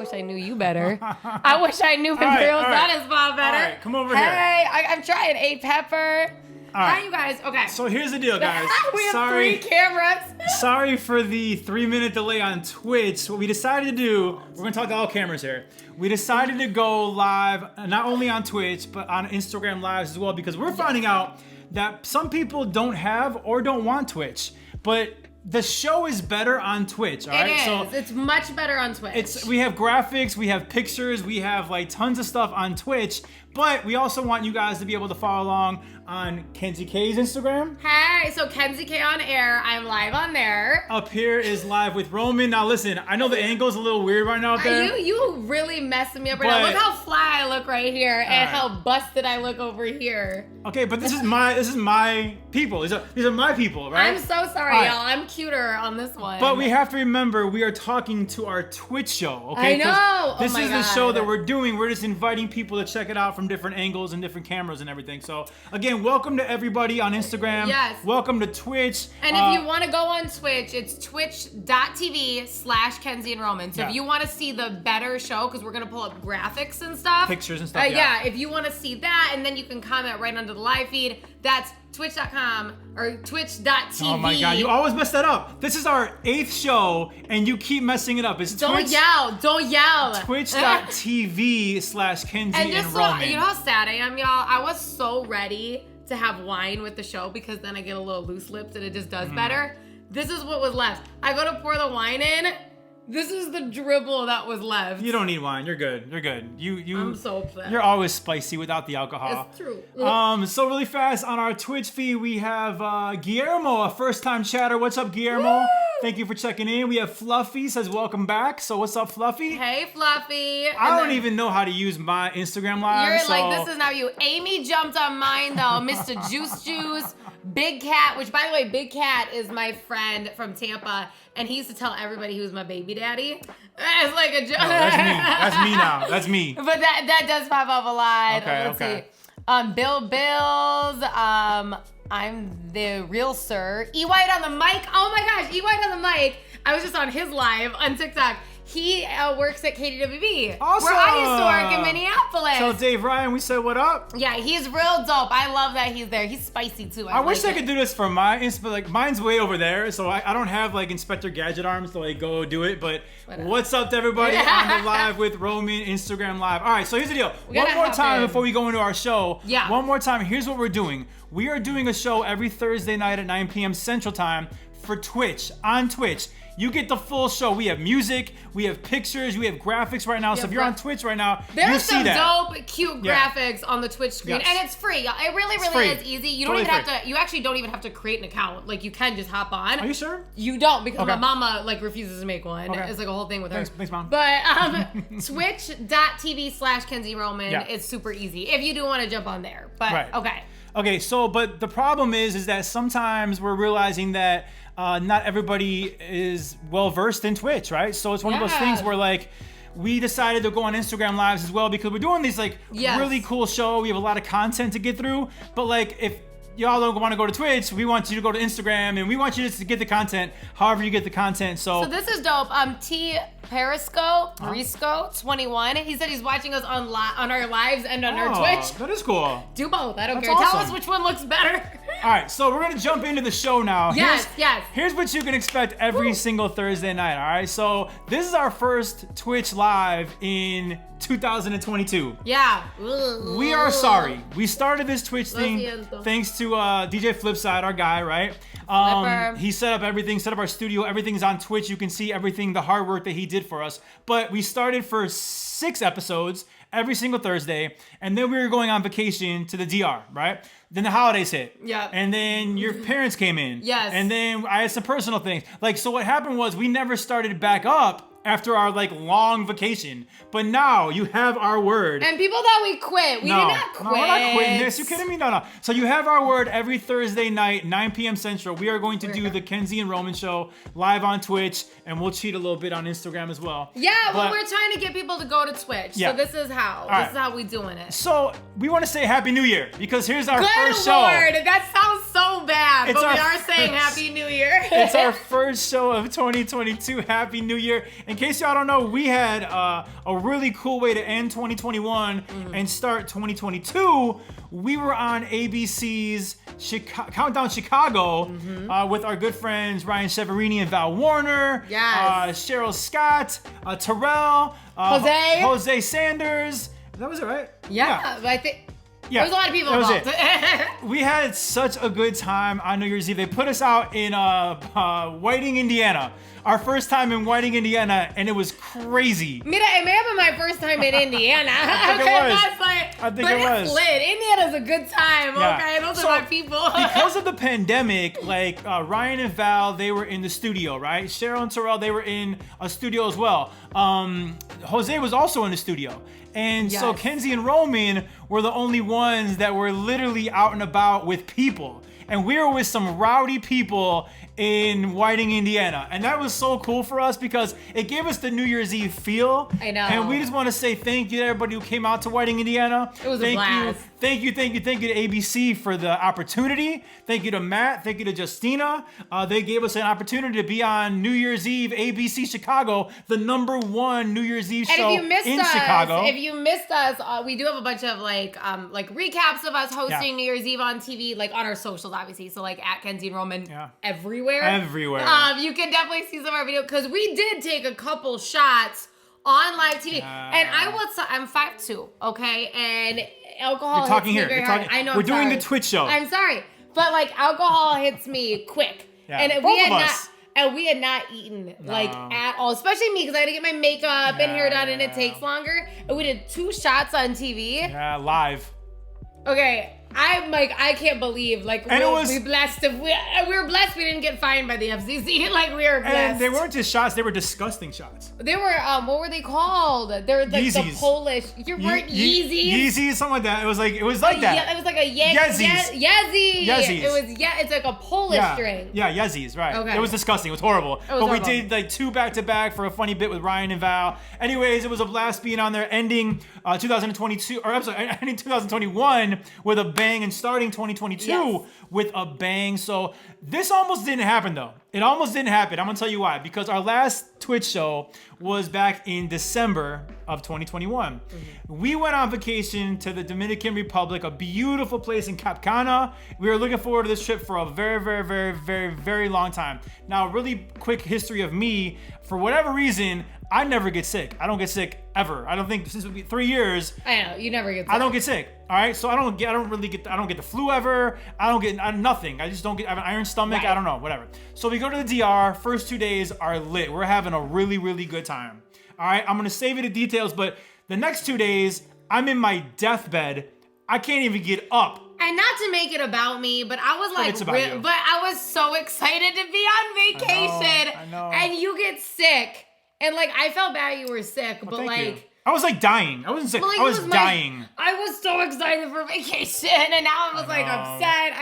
wish I knew you better. I wish I knew Imperial Sun better. All right, come over here. Hey, I'm trying. A pepper. Hi, you guys. Okay. So here's the deal, guys. We have 3 cameras. Sorry for the 3-minute delay on Twitch. What we decided to do, we're going to talk to all cameras here. We decided to go live, not only on Twitch, but on Instagram Lives as well, because we're finding out that some people don't have or don't want Twitch. But the show is better on Twitch, all right? It is. So it's much better on Twitch. We have graphics, we have pictures, we have like tons of stuff on Twitch, but we also want you guys to be able to follow along on Kenzie K's Instagram. Hey, so Kenzie K on air. I'm live on there. Up here is live with Roman. Now listen, I know the angle's a little weird right now up there. You really messing me up right now. Look how fly I look right here and how busted I look over here. Okay, but this is my people. These are my people, right? I'm so sorry, y'all. I'm cuter on this one. But we have to remember we are talking to our Twitch show, okay? I know. This is the show that we're doing. We're just inviting people to check it out from different angles and different cameras and everything. So again, welcome to everybody on Instagram. Yes. Welcome to Twitch. And if you want to go on Twitch, it's twitch.tv/Kenzie and Roman. So if you want to see the better show, because we're going to pull up graphics and stuff. Pictures and stuff, yeah, if you want to see that, and then you can comment right under the live feed, that's twitch.com or twitch.tv. Oh my God, you always mess that up. This is our 8th show, and you keep messing it up. It's Don't yell. Twitch.tv/Kenzie and Roman. You know how sad I am, y'all? I was so ready to have wine with the show because then I get a little loose lipped and it just does better. This is what was left. I go to pour the wine in. This is the dribble that was left. You don't need wine. You're good. You're good. I'm so upset. You're always spicy without the alcohol. It's true. So really fast on our Twitch feed, we have Guillermo, a first-time chatter. What's up, Guillermo? Woo! Thank you for checking in. We have Fluffy says welcome back. So what's up, Fluffy? Hey, Fluffy. I don't even know how to use my Instagram Live. You're like, this is not you. Amy jumped on mine though. Mr. Juice, Big Cat, which by the way, Big Cat is my friend from Tampa. And he used to tell everybody he was my baby daddy. It's like a joke. No, that's me. That's me now. That's me. But that does pop up a lot. Let's see. Bill Bills. I'm the real sir. E White on the mic. Oh my gosh, E White on the mic. I was just on his live on TikTok. He works at KDWB. Awesome. Where I used to work in Minneapolis. So Dave Ryan, we said what up? Yeah, he's real dope. I love that he's there. He's spicy too. I wish I could do this for my but like mine's way over there, so I don't have like Inspector Gadget arms to like go do it. But what's up to everybody on the live with Roman Instagram Live? All right, so here's the deal. One more time before we go into our show. Yeah. One more time. Here's what we're doing. We are doing a show every Thursday night at 9 p.m. Central Time for Twitch, on Twitch. You get the full show. We have music, we have pictures, we have graphics right now. So if you're on Twitch right now, you see that. There's some dope, cute graphics on the Twitch screen, and it's free. It really is easy. You don't even have to. You actually don't even have to create an account. Like you can just hop on. Are you sure? You don't because my mama like refuses to make one. It's like a whole thing with her. Thanks, Mom. But twitch.tv/Kenzie Roman. It's super easy if you do want to jump on there. But Okay, so but the problem is that sometimes we're realizing that not everybody is well versed in Twitch, right? So it's one of those things where like we decided to go on Instagram Lives as well because we're doing these like really cool show. We have a lot of content to get through, but like if y'all don't want to go to Twitch, we want you to go to Instagram and we want you just to get the content however you get the content. So this is dope. T Perisco 21. He said he's watching us on our lives and on our Twitch. That is cool. Do both. I don't care. Awesome. Tell us which one looks better. All right, so we're gonna jump into the show now. Yes. Here's what you can expect every single Thursday night. All right, so this is our first Twitch Live in 2022. Yeah. We are sorry. We started this Twitch thing thanks to DJ Flipside, our guy, right? He set up everything, set up our studio. Everything's on Twitch. You can see everything, the hard work that he did for us. But we started for 6 episodes every single Thursday, and then we were going on vacation to the DR, right? Then the holidays hit. Yeah. And then your parents came in. Yes. And then I had some personal things. Like, so what happened was we never started back up after our like long vacation. But now you have our word. And people thought we quit. We did not quit. No, we're not quitting this. You kidding me? No. So you have our word every Thursday night, 9 p.m. Central. We are going to do the Kenzie and Roman show live on Twitch, and we'll cheat a little bit on Instagram as well. Yeah, but we're trying to get people to go to Twitch. Yeah. So this is how. This is how we doing it. So we want to say Happy New Year because here's our first show. Good Lord, that sounds so bad. bad, but we are saying Happy New Year. It's our first show of 2022. Happy New Year. In case y'all don't know, we had a really cool way to end 2021 and start 2022. We were on ABC's Countdown Chicago with our good friends Ryan Severini and Val Warner, Cheryl Scott, Terrell, Jose Sanders. That was it, right? Yeah. I think. Yeah, there was a lot of people involved. We had such a good time on New Year's Eve. They put us out in Whiting, Indiana. Our first time in Whiting, Indiana, and it was crazy. Mira, it may have been my first time in Indiana. I think it was. It's lit. Indiana's a good time, okay? Those are my people. Because of the pandemic, like Ryan and Val, they were in the studio, right? Cheryl and Terrell, they were in a studio as well. Jose was also in the studio. And so Kenzie and Roman were the only ones that were literally out and about with people. And we were with some rowdy people in Whiting, Indiana. And that was so cool for us because it gave us the New Year's Eve feel. I know. And we just want to say thank you to everybody who came out to Whiting, Indiana. It was a blast. Thank you to ABC for the opportunity. Thank you to Matt. Thank you to Justina. They gave us an opportunity to be on New Year's Eve, ABC Chicago, the #1 New Year's Eve show in Chicago. If you missed us, we do have a bunch of like recaps of us hosting New Year's Eve on TV, like on our socials, obviously. So like at Kenzie and Roman everywhere. You can definitely see some of our videos because we did take a couple shots on live TV. And I'm 5'2", okay? And alcohol You're talking hits me here. very hard. I know. We're doing the Twitch show. I'm sorry, but like alcohol hits me quick. Yeah, and we had not eaten like at all, especially me because I had to get my makeup and hair done, and it takes longer. And we did 2 shots on TV. Yeah, live. Okay. I'm like, I can't believe, like, we were blessed. We were blessed we didn't get fined by the FCC. Like, we were blessed. And they weren't just shots, they were disgusting shots. They were, what were they called? They were like Yeezys. the Polish. You weren't Yeezys? Yeezys, something like that. It was like that. Yeah, it was like a Yeezys. Yeezys. It's like a Polish drink. Yeah, Yeezys, right. Okay. It was disgusting. It was horrible. But we did like 2 back-to-back for a funny bit with Ryan and Val. Anyways, it was a blast being on there, ending 2021 with a bang and starting 2022 with a bang. So this almost didn't happen though. It almost didn't happen. I'm gonna tell you why. Because our last Twitch show was back in December of 2021. We went on vacation to the Dominican Republic, a beautiful place in Cap Cana. We were looking forward to this trip for a very, very, very, very, very long time. Now, really quick history of me. For whatever reason, I never get sick. I don't get sick ever. I don't think since 3 years. I know you never get sick. I don't get sick. All right, so I don't get the flu ever. I don't get nothing. I just don't get. I have an iron stomach. Right. I don't know, whatever. So we go to the DR. First 2 days are lit. We're having a really, really good time. All right, I'm gonna save you the details, but the next 2 days, I'm in my deathbed. I can't even get up. And not to make it about me, but I was like, but I was so excited to be on vacation. I know. And you get sick, and like I felt bad you were sick, but like. You. I was like dying. I wasn't sick. Like, I was dying. I was so excited for vacation, and now I was like upset.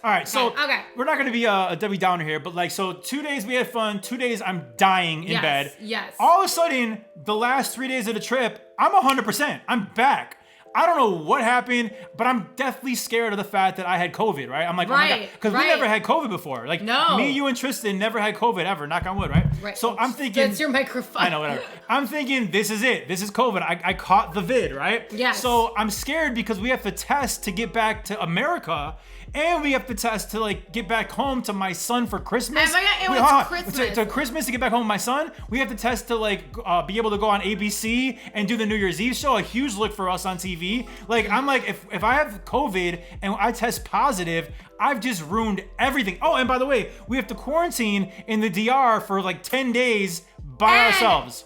All right, so we're not going to be a Debbie Downer here, but like, so 2 days we had fun. 2 days I'm dying in bed. Yes. All of a sudden, the last 3 days of the trip, I'm 100%. I'm back. I don't know what happened, but I'm deathly scared of the fact that I had COVID, right? I'm like, oh my God, because we never had COVID before. Like, me, you, and Tristan never had COVID ever, knock on wood, right? So I'm thinking. That's your microphone. I know, whatever. I'm thinking, this is it. This is COVID. I caught the vid, right? Yes. So I'm scared because we have to test to get back to America. And we have to test to like get back home to my son for Christmas. Oh my God, it was Christmas. To Christmas to get back home with my son. We have to test to like be able to go on ABC and do the New Year's Eve show. A huge look for us on TV. Like I'm like, if I have COVID and I test positive, I've just ruined everything. Oh, and by the way, we have to quarantine in the DR for like 10 days by ourselves.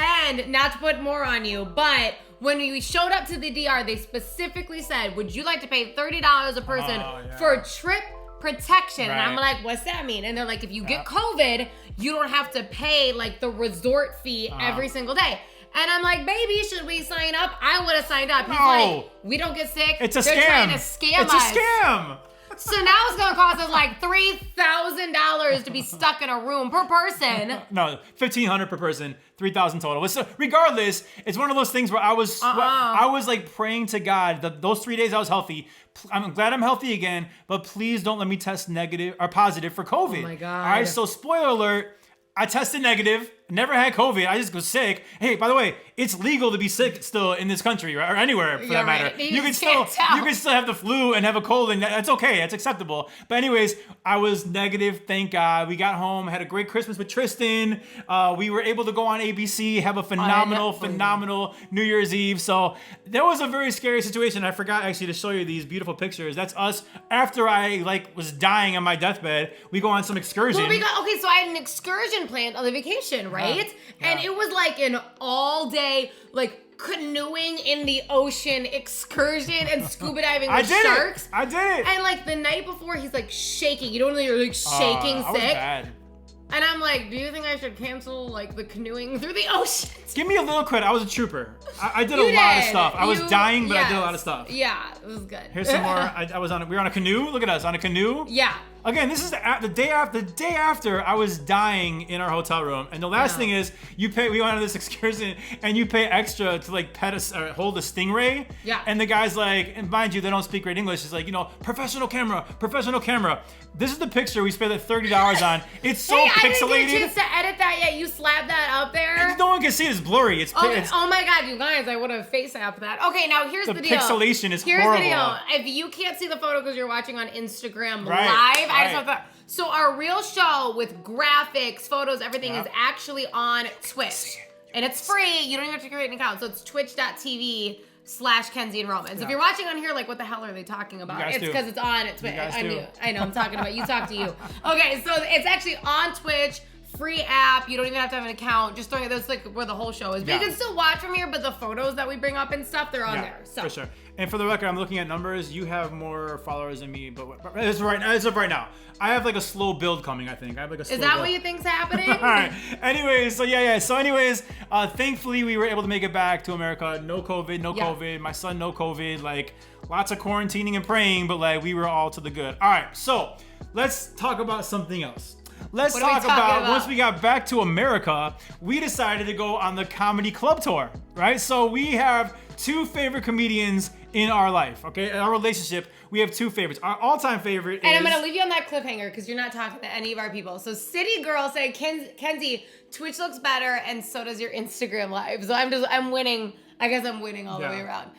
And not to put more on you, but when we showed up to the DR, they specifically said, would you like to pay $30 a person for trip protection? Right. And I'm like, what's that mean? And they're like, if you get COVID, you don't have to pay like the resort fee every single day. And I'm like, baby, should we sign up? I would have signed up. He's like, we don't get sick. It's a scam. They're trying to scam us. It's a scam. So now it's gonna cost us like $3,000 to be stuck in a room per person. No, $1,500 per person, $3,000 total. So regardless, it's one of those things where I was like praying to God that those 3 days I was healthy. I'm glad I'm healthy again, but please don't let me test negative or positive for COVID. Oh my God. All right, so spoiler alert, I tested negative, never had COVID, I just was sick. Hey, by the way, it's legal to be sick still in this country, right? Or anywhere for that matter. Right. You can still have the flu and have a cold, and that's okay, that's acceptable. But anyways, I was negative, thank God. We got home, had a great Christmas with Tristan. We were able to go on ABC, have a phenomenal New Year's Eve. So that was a very scary situation. I forgot actually to show you these beautiful pictures. That's us after I was dying on my deathbed. We go on some excursion. Well, so I had an excursion planned on the vacation, right? Yeah. And it was like an all-day, canoeing in the ocean excursion and scuba diving with sharks. I did it. And the night before, he's shaking. You don't know, you're shaking I sick. was bad. And I'm like, do you think I should cancel the canoeing through the ocean? Give me a little credit. I was a trooper. I did a lot of stuff. I was dying, but I did a lot of stuff. Yeah, it was good. Here's some more. We were on a canoe. Look at us on a canoe. Yeah. Again, this is the day after I was dying in our hotel room. And the last thing is, we went on this excursion and you pay extra to pet us or hold a stingray. Yeah. And the guy's and mind you, they don't speak great English. It's professional camera. This is the picture we spent $30 on. It's so pixelated. I didn't get a chance to edit that yet. You slapped that up there. No one can see it. It's blurry. Oh my God, you guys, I would have face apped that. Okay, now here's the deal. The pixelation is horrible. Here's the deal. If you can't see the photo because you're watching on Instagram live, I just have that. So our real show with graphics, photos, everything is actually on Twitch. And it's free. You don't even have to create an account. So it's twitch.tv/Kenzie and Roman. So if you're watching on here, what the hell are they talking about? It's because it's on Twitch. I know, I'm talking about you. Talk to you. Okay, so it's actually on Twitch. Free app. You don't even have to have an account. Just throwing it. That's where the whole show is. But you can still watch from here. But the photos that we bring up and stuff, they're on there. So for sure. And for the record, I'm looking at numbers. You have more followers than me, but as of right now, I have a slow build coming. I think I have a slow. Is that build. what you think's happening? All right. Anyways, so yeah. So anyways, thankfully we were able to make it back to America. No COVID. My son, no COVID. Lots of quarantining and praying, but we were all to the good. All right. So let's talk about something else. Let's talk about once we got back to America, we decided to go on the comedy club tour, right? So we have two favorite comedians in our life, okay? In our relationship, we have two favorites. Our all-time favorite and I'm going to leave you on that cliffhanger because you're not talking to any of our people. So City Girl said, Kenzie, Twitch looks better and so does your Instagram live. So I'm winning. I guess I'm winning all the way around.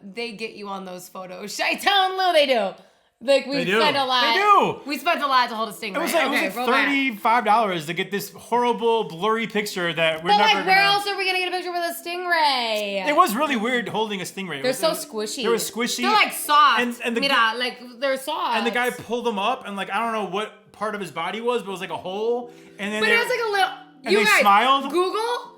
They get you on those photos. Chi-Town Lou, they do. We spent a lot. They do. We spent a lot to hold a stingray. It was $35 to get this horrible, blurry picture that we're never where else are we going to get a picture with a stingray? It was really weird holding a stingray. They're so squishy. They were squishy. They're soft. And they're soft. And the guy pulled them up and I don't know what part of his body was, but it was a hole. And then it was a little... And they smiled. Google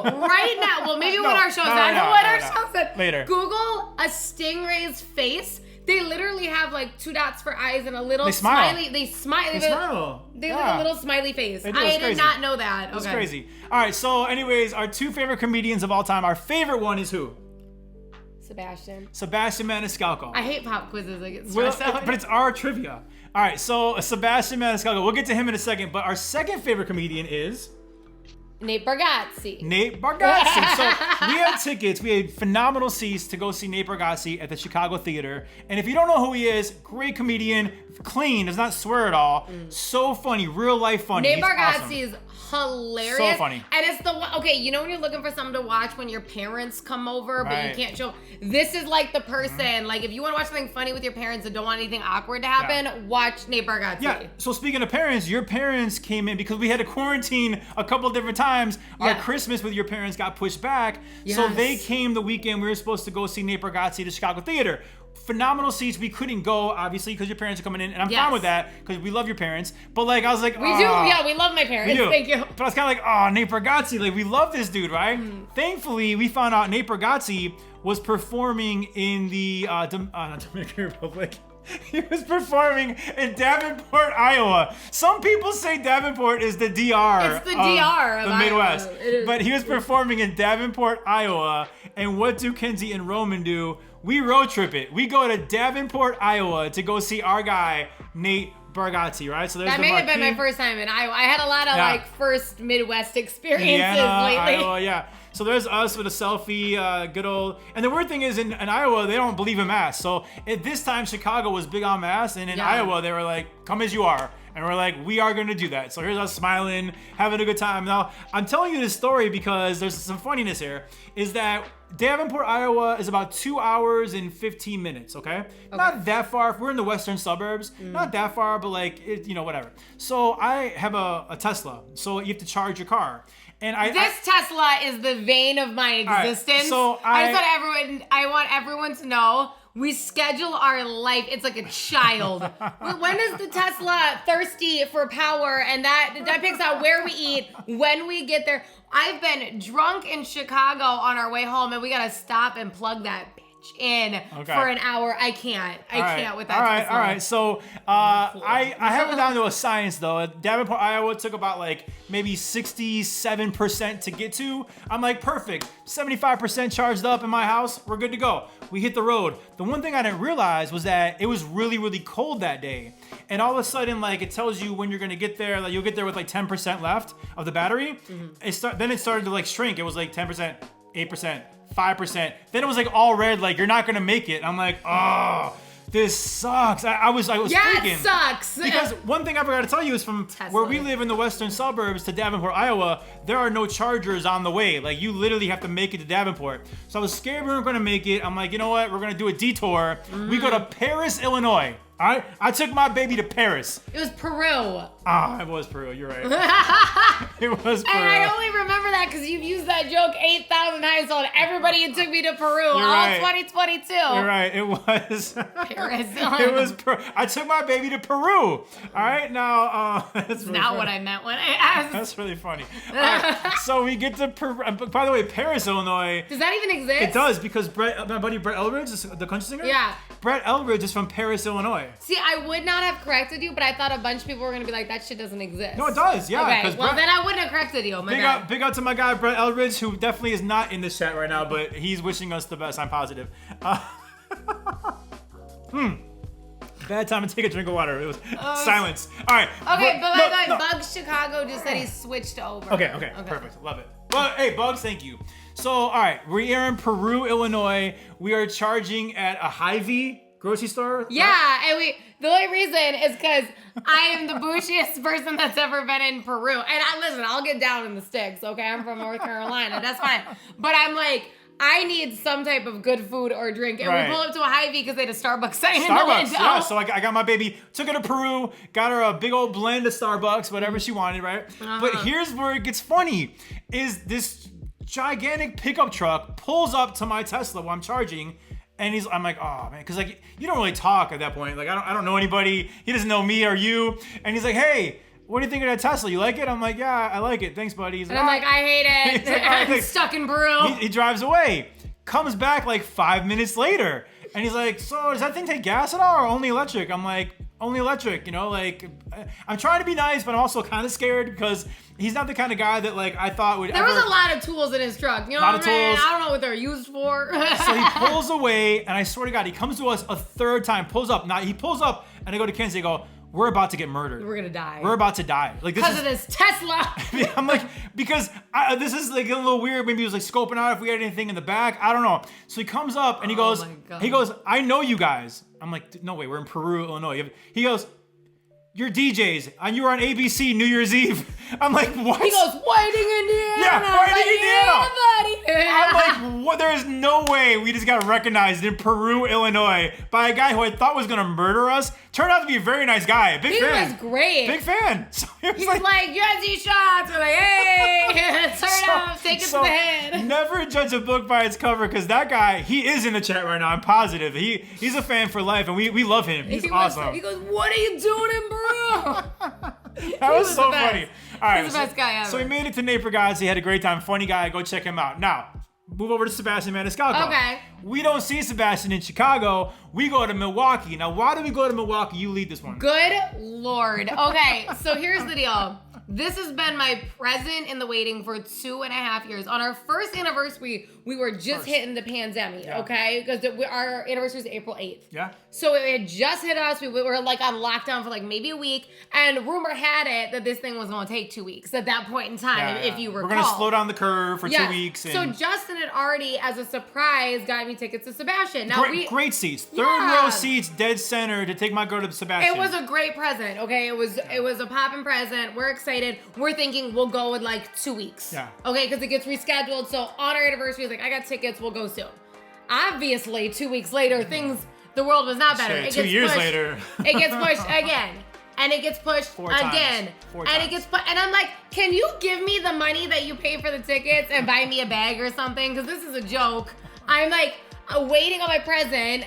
right now. Well, maybe when our show's on. I know what our show said. Later. Google a stingray's face. They literally have 2 dots for eyes and a little smiley. They smile. They smile. They have a little smiley face. I did not know that. It's crazy. All right. So, anyways, our two favorite comedians of all time. Our favorite one is who? Sebastian Maniscalco. I hate pop quizzes. I get stressed out. But it's our trivia. All right. So Sebastian Maniscalco. We'll get to him in a second. But our second favorite comedian is Nate Bargatze. So we had tickets. We had phenomenal seats to go see Nate Bargatze at the Chicago Theater. And if you don't know who he is, great comedian, clean, does not swear at all. So funny, real life funny. Nate Bargatze is hilarious. So funny. And it's the one, when you're looking for something to watch when your parents come over, but you can't show, this is the person, if you want to watch something funny with your parents and don't want anything awkward to happen, watch Nate Bargatze. Yeah, so speaking of parents, your parents came in because we had to quarantine a couple different times. Our Christmas with your parents got pushed back. Yes. So they came the weekend we were supposed to go see Nate Bargatze at the Chicago Theater. Phenomenal seats. We couldn't go, obviously, because your parents are coming in, and I'm fine with that because we love your parents. But I was we do. Yeah, we love my parents. Thank you. But I was kind of Nate Bargatze. We love this dude, right? Thankfully, we found out Nate Bargatze was performing in the Dominican Republic. He was performing in Davenport, Iowa. Some people say Davenport is the DR. It's the DR of the Midwest. But he was performing in Davenport, Iowa. And what do Kenzie and Roman do? we road trip it. We go to Davenport, Iowa to go see our guy, Nate Bargatze, right? So there's that may have been my first time in Iowa. I had a lot of like first Midwest experiences lately. Iowa, yeah. So there's us with a selfie, good old. And the weird thing is in Iowa, they don't believe in masks. So at this time, Chicago was big on masks. And in Iowa, they were like, come as you are. And we're like, we are going to do that. So here's us smiling, having a good time. Now, I'm telling you this story because there's some funniness here, is that Davenport, Iowa is about 2 hours and 15 minutes, okay? Not that far. We're in the western suburbs. Not that far, but like, whatever. So I have a Tesla. So you have to charge your car. And this Tesla is the vein of my existence. Right, so I want everyone to know we schedule our life. It's like a child. When is the Tesla thirsty for power? And that picks out where we eat, when we get there. I've been drunk in Chicago on our way home, and we gotta stop and plug that bitch in for an hour. I can't with that. All right. So I have it down to a science though. Davenport, Iowa took about like maybe 67% to get to. I'm like, perfect. 75% charged up in my house. We're good to go. We hit the road. The one thing I didn't realize was that it was really, really cold that day. And all of a sudden, like, it tells you when you're gonna get there. Like, you'll get there with like 10% left of the battery. Then it started to like shrink. It was like 10%, 8%, 5%. Then it was like all red. Like, you're not gonna make it. I'm like, oh, this sucks. I was freaking. It sucks. Because one thing I forgot to tell you is from where we live in the western suburbs to Davenport, Iowa, there are no chargers on the way. Like, you literally have to make it to Davenport. So I was scared we weren't gonna make it. I'm like, you know what? We're gonna do a detour. We go to Paris, Illinois. All right, I took my baby to Paris. It was Peru. It was Peru. You're right. It was Peru. And I only remember that because you've used that joke 8,000 times on everybody who took me to Peru all 2022. You're right. It was Paris. It was Peru. I took my baby to Peru. All right, now that's really not funny. what I meant when I asked. That's really funny. All right, so we get to Peru. By the way, Paris, Illinois. Does that even exist? It does because my buddy Brett Eldridge, the country singer. Yeah. Brett Eldridge is from Paris, Illinois. See, I would not have corrected you, but I thought a bunch of people were going to be like, that shit doesn't exist. No, it does, yeah. Okay, well, then I wouldn't have corrected you. Big out to my guy, Brett Eldridge, who definitely is not in this chat right now, but he's wishing us the best. I'm positive. Bad time to take a drink of water. It was silence. All right. Okay, but Bugs Chicago just said he switched over. Okay, perfect. Love it. Well, hey, Bugs, thank you. So, all right, we are in Peru, Illinois. We are charging at a Hy-Vee grocery store. Yeah, and the only reason is because I am the bougiest person that's ever been in Peru. And I'll get down in the sticks, okay? I'm from North Carolina. That's fine. But I'm like, I need some type of good food or drink. And we pull up to a Hy-Vee because they had a Starbucks sign in the window. Yeah. So I got my baby, took her to Peru, got her a big old blend of Starbucks, whatever she wanted, right? But here's where it gets funny, is this gigantic pickup truck pulls up to my Tesla while I'm charging. And I'm like, oh man, because like you don't really talk at that point. Like I don't know anybody. He doesn't know me or you. And he's like, hey, what do you think of that Tesla? You like it? I'm like, yeah, I like it. Thanks, buddy. He's like, I'm like, I hate it. Like, I'm stuck in Peru. He drives away. Comes back like 5 minutes later, and he's like, so does that thing take gas at all or only electric? I'm like, only electric. You know, like I'm trying to be nice, but I'm also kind of scared because he's not the kind of guy that like I thought would. There was a lot of tools in his truck. You know what I mean? I don't know what they're used for. So he pulls away, and I swear to God, he comes to us a third time. Pulls up. Now he pulls up, and I go to Kenzie. I go, we're about to get murdered. We're gonna die. We're about to die. Like because of this Tesla. I'm like, because this is like a little weird. Maybe he was like scoping out if we had anything in the back. I don't know. So he comes up and he goes, I know you guys. I'm like, no way, we're in Peru, Illinois. He goes, you're DJs, and you were on ABC New Year's Eve. I'm like, what? He goes, Whiting, Indiana. Yeah, Whiting, Indiana. Yeah, I'm like, what? There is no way we just got recognized in Peru, Illinois by a guy who I thought was going to murder us. Turned out to be a very nice guy. Big fan. He was great. Big fan. So he's like, you guys eat shots. We're like, hey, turn up, take it to the head. Never judge a book by its cover, because that guy, he is in the chat right now. I'm positive. He's a fan for life, and we love him. He's awesome. He goes, what are you doing in Peru? That was so funny. All right, he's the best guy ever. So we made it to Nate Bargatze. He had a great time. Funny guy. Go check him out. Now, move over to Sebastian Maniscalco. Okay. We don't see Sebastian in Chicago. We go to Milwaukee. Now, why do we go to Milwaukee? You lead this one. Good Lord. Okay, so here's the deal. This has been my present in the waiting for 2.5 years. On our first anniversary, we were just hitting the pandemic, okay? Because our anniversary is April 8th. Yeah. So it had just hit us. We were like on lockdown for like maybe a week. And rumor had it that this thing was going to take 2 weeks at that point in time, if you recall. We're going to slow down the curve for 2 weeks. So Justin had already, as a surprise, got me tickets to Sebastian. Now great seats. Third row seats, dead center to take my girl to Sebastian. It was a great present, okay? It was a poppin' present. We're excited. We're thinking we'll go in like 2 weeks. Yeah. Okay, because it gets rescheduled. So on our anniversary, it's like, I got tickets, we'll go soon. Obviously, 2 weeks later, the world was not better. Shit, 2 years later. It gets pushed again. And it gets pushed again. And it gets put. And I'm like, can you give me the money that you pay for the tickets and buy me a bag or something? Because this is a joke. I'm like waiting on my present.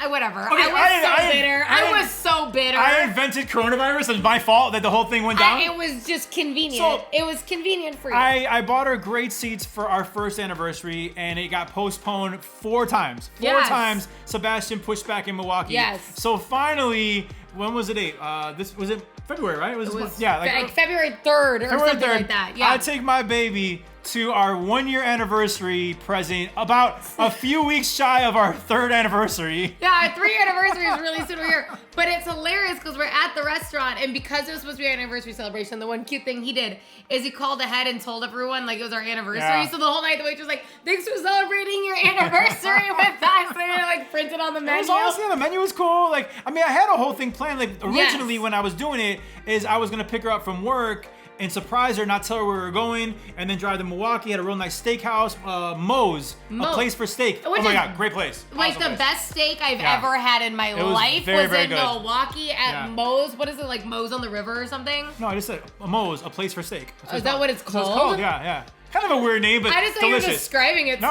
Whatever. Okay, I was so bitter. I invented coronavirus. It's my fault that the whole thing went down. It was just convenient. It was convenient for you. I bought her great seats for our first anniversary, and it got postponed 4 times. 4 times. Sebastian pushed back in Milwaukee. Yes. So finally, when was the date? This was it. February, right? It was like February 3rd or something like that. Yeah. I take my baby to our 1-year anniversary present, about a few weeks shy of our 3rd anniversary. Yeah, our 3 anniversary is really soon here. But it's hilarious because we're at the restaurant, and because it was supposed to be our anniversary celebration, the one cute thing he did is he called ahead and told everyone like it was our anniversary. Yeah. So the whole night the waitress was like, "Thanks for celebrating your anniversary with us." And they like printed on the menu. It was honestly, the menu was cool. Like, I mean, I had a whole thing planned. Like originally when I was doing it, is I was gonna pick her up from work and surprise her, not tell her where we were going, and then drive to Milwaukee. Had a real nice steakhouse, Moe's, a place for steak. Oh my God, great place. Like awesome the best steak I've ever had in my life was in Milwaukee at Moe's. What is it, like Moe's on the River or something? No, I just said Moe's, a place for steak. Is that what it's called? It's called, yeah. Kind of a weird name, but I just thought delicious. You were describing it No,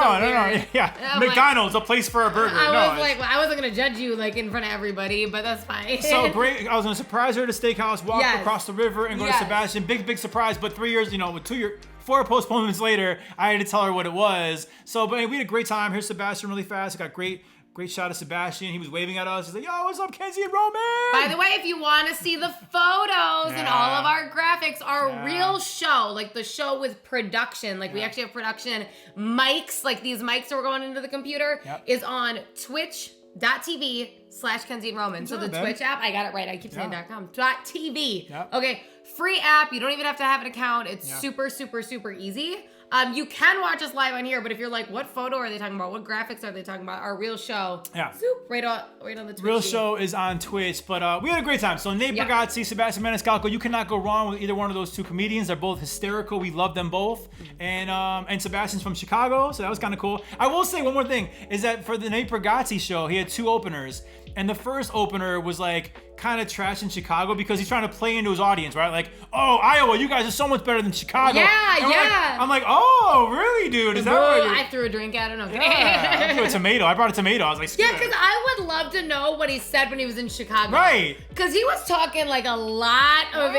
yeah. McDonald's, a place for a burger. I was like, well, I wasn't going to judge you like in front of everybody, but that's fine. So great. I was going to surprise her at a steakhouse, walk across the river, and go to Sebastian. Big surprise. But 3 years, with 4 postponements later, I had to tell her what it was. So, but we had a great time. Here's Sebastian really fast. I got great shot of Sebastian. He was waving at us. He's like, "Yo, what's up, Kenzie and Roman?" By the way, if you want to see the photos and all of our graphics, our real show, like the show with production, like we actually have production mics, like these mics that were going into the computer, is on twitch.tv/Kenzie and Roman. So the Twitch app, I got it right. I keep saying .com. .tv. Okay, free app. You don't even have to have an account. It's super, super, super easy. You can watch us live on here, but if you're like, what photo are they talking about? What graphics are they talking about? Our real show. Right on the Twitch. Real show is on Twitch, but we had a great time. So Nate Bargatze, Sebastian Maniscalco, you cannot go wrong with either one of those 2 comedians. They're both hysterical. We love them both. And Sebastian's from Chicago, so that was kind of cool. I will say one more thing, is that for the Nate Bargatze show, he had 2 openers. And the first opener was like kind of trash in Chicago because he's trying to play into his audience, right? Like, "Oh, Iowa, you guys are so much better than Chicago." I'm like, "Oh, really, dude? Is that what I threw a drink at him. I threw a tomato. I brought a tomato. I was like, because I would love to know what he said when he was in Chicago. Right. Because he was talking like a lot of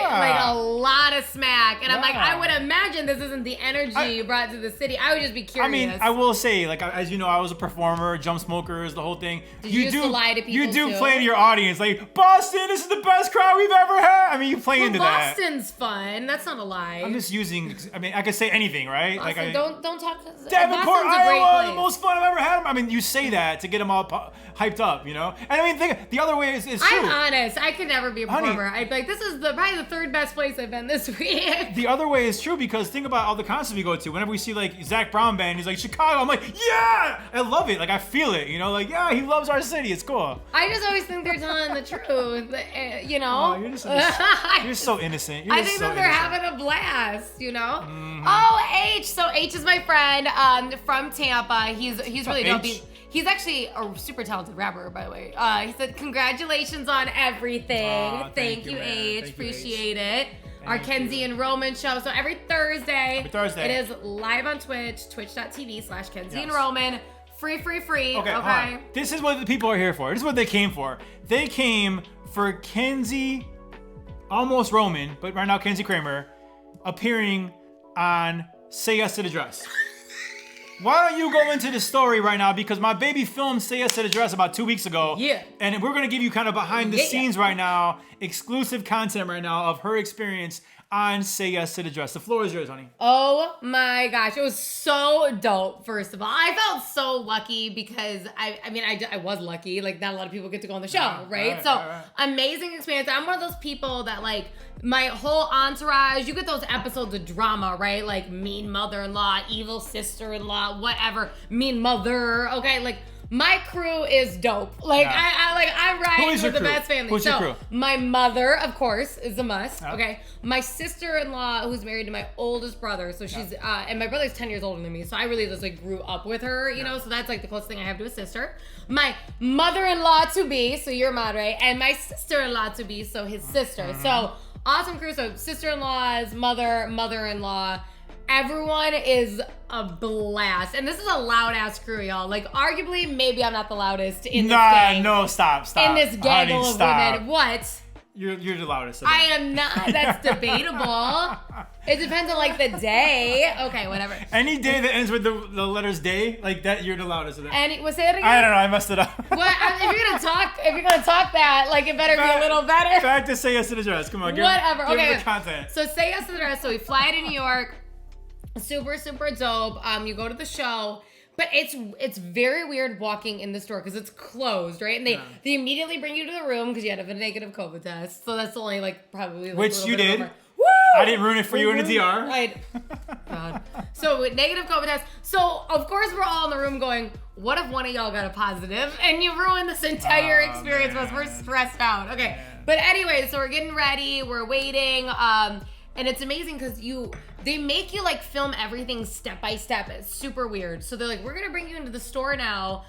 smack. And I'm like, I would imagine this isn't the energy you brought to the city. I would just be curious. I mean, I will say, like, as you know, I was a performer, jump smokers, the whole thing. Did you used to lie to people? You do play to your audience, like, "Boston, this is the best crowd we've ever had." I mean, you play into that. Boston's fun. That's not a lie. I'm just using. I mean, I could say anything, right? Boston, don't talk. Davenport, Iowa, the most fun I've ever had. I mean, you say that to get them all hyped up, And I mean, the other way is true. I'm honest. I could never be a performer. I'd be like, this is probably the 3rd best place I've been this week. The other way is true because think about all the concerts we go to. Whenever we see like Zach Brown band, he's like, "Chicago." I'm like, "Yeah, I love it." Like I feel it. Like, yeah, he loves our city. It's cool. I just always think they're telling the truth. Oh, you're so innocent. I think that they're having a blast. Mm-hmm. Oh, H. So H is my friend from Tampa. He's really dope. He's actually a super talented rapper, by the way. He said, "Congratulations on everything." Thank you, H. Appreciate it. Our Kenzie and Roman show. So every Thursday. It is live on Twitch, twitch.tv/Kenzie and Roman. Free. Okay. This is what the people are here for. This is what they came for. They came for Kenzie, almost Roman, but right now Kenzie Kramer, appearing on Say Yes to the Dress. Why don't you go into the story right now? Because my baby filmed Say Yes to the Dress about 2 weeks ago. Yeah. And we're going to give you kind of behind the scenes right now, exclusive content right now of her experience on Say Yes to the Dress. The floor is yours, honey. Oh my gosh, it was so dope. First of all, I felt so lucky because I was lucky. Like, not a lot of people get to go on the show, right? Amazing experience. I'm one of those people that, like, my whole entourage, you get those episodes of drama, right? Like mean mother-in-law, evil sister-in-law, whatever, mean mother. Okay, like, my crew is dope. Like, I ride with the best family. Who's your crew? My mother, of course, is a must. Okay. My sister-in-law, who's married to my oldest brother, so she's and my brother's 10 years older than me, so I really just, like, grew up with her, you know. So that's, like, the closest thing I have to a sister. My mother-in-law to be, so your madre, and my sister-in-law to be, so his sister. So awesome crew. So sister-in-laws, mother-in-law. Everyone is a blast. And this is a loud ass crew, y'all. Like, arguably, maybe I'm not the loudest in this gang. No, stop. In this gaggle of women. What? You're the loudest. I am not. That's debatable. It depends on, like, the day. Okay, whatever. Any day that ends with the letters day, like that, you're the loudest of them. Say that again? I don't know. I messed it up. What? If you're gonna talk that, like, it better be a little better. Back to Say Yes to the Dress. Come on, whatever. Give Okay. the content. So Say Yes to the Dress. So we fly to New York. Super, super dope. You go to the show, but it's very weird walking in the store because it's closed, right? And they immediately bring you to the room because you had a negative COVID test. So that's only, like, probably, like, which you did. Woo! I didn't ruin it for you in the DR. God. So with negative COVID test. So of course we're all in the room going, what if one of y'all got a positive and you ruined this entire experience because we're stressed out. Okay. Man. But anyway, so we're getting ready, we're waiting. And it's amazing because they make you, like, film everything step by step. It's super weird. So they're like, we're gonna bring you into the store now.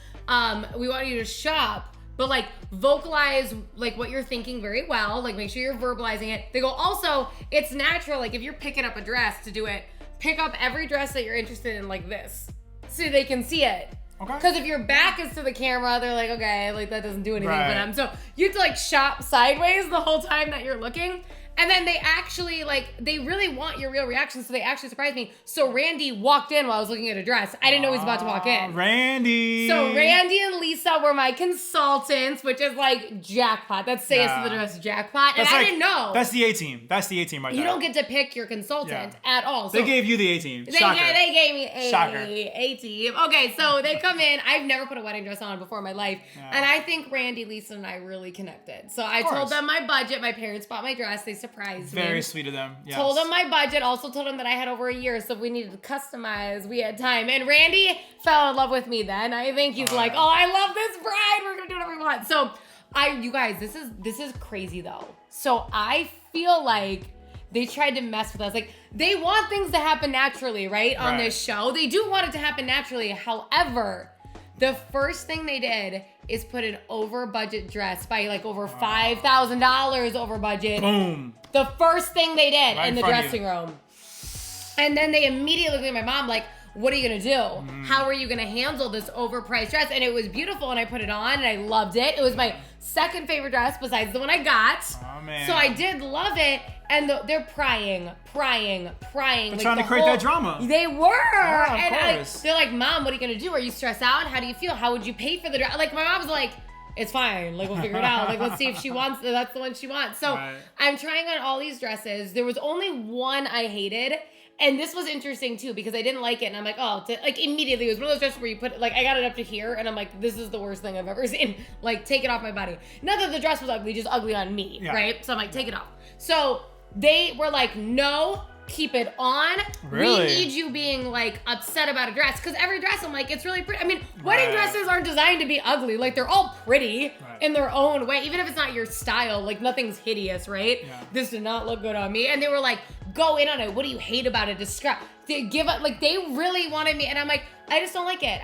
We want you to shop, but, like, vocalize, like, what you're thinking very well. Like, make sure you're verbalizing it. They go, also, it's natural. Like, if you're picking up a dress to do it, pick up every dress that you're interested in like this, so they can see it. Okay. Because if your back is to the camera, they're like, okay, like, that doesn't do anything for them. So you have to, like, shop sideways the whole time that you're looking. And then they actually, like, they really want your real reaction, so they actually surprised me. So Randy walked in while I was looking at a dress. I didn't know he was about to walk in. Randy! So Randy and Lisa were my consultants, which is, like, jackpot. That's Say Yes to the Dress jackpot. And I didn't know. That's the A-team. That's the A-team right there. You don't get to pick your consultant at all. So they gave you the A-team. They gave me A-team. Okay, so they come in. I've never put a wedding dress on before in my life. Yeah. And I think Randy, Lisa, and I really connected. So I told them my budget. My parents bought my dress. They surprised me. Very sweet of them. Yes. Told them my budget. Also told them that I had over a year, so if we needed to customize, we had time. And Randy fell in love with me then. I think he's like, oh, I love this bride. We're gonna do whatever we want. So you guys, this is crazy though. So I feel like they tried to mess with us. Like, they want things to happen naturally, right? On this show. They do want it to happen naturally. However, the first thing they did is put an over budget dress by, like, over $5,000 over budget. Boom. The first thing they did in the dressing room. And then they immediately looked at my mom like, what are you gonna do? How are you gonna handle this overpriced dress? And it was beautiful, and I put it on, and I loved it. It was my second favorite dress besides the one I got. Oh, man. So I did love it, and they're prying. They're like, trying to create that drama. They were. And they're like, Mom, what are you gonna do? Are you stressed out? How do you feel? How would you pay for the dress? Like, my mom's like, it's fine. Like, we'll figure it out. Like, let's see if she wants, that's the one she wants. So I'm trying on all these dresses. There was only one I hated. And this was interesting too, because I didn't like it. And I'm like, like, immediately, it was one of those dresses where you put, like, I got it up to here. And I'm like, this is the worst thing I've ever seen. Like, take it off my body. Not that the dress was ugly, just ugly on me, right? So I'm like, take it off. So they were like, no, keep it on. Really? We need you being, like, upset about a dress. Because every dress, I'm like, it's really pretty. I mean, wedding dresses aren't designed to be ugly. Like, they're all pretty in their own way. Even if it's not your style, like, nothing's hideous, right? Yeah. This did not look good on me. And they were like, go in on it. What do you hate about it? Describe. They give up. Like, they really wanted me. And I'm like, I just don't like it.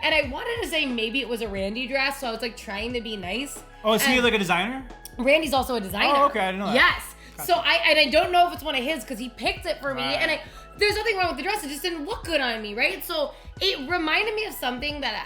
And I wanted to say maybe it was a Randy dress. So I was, like, trying to be nice. Oh, is he, like, a designer? Randy's also a designer. Oh, okay. I didn't know that. Yes. So I don't know if it's one of his because he picked it for me, and there's nothing wrong with the dress. It just didn't look good on me, right? So it reminded me of something that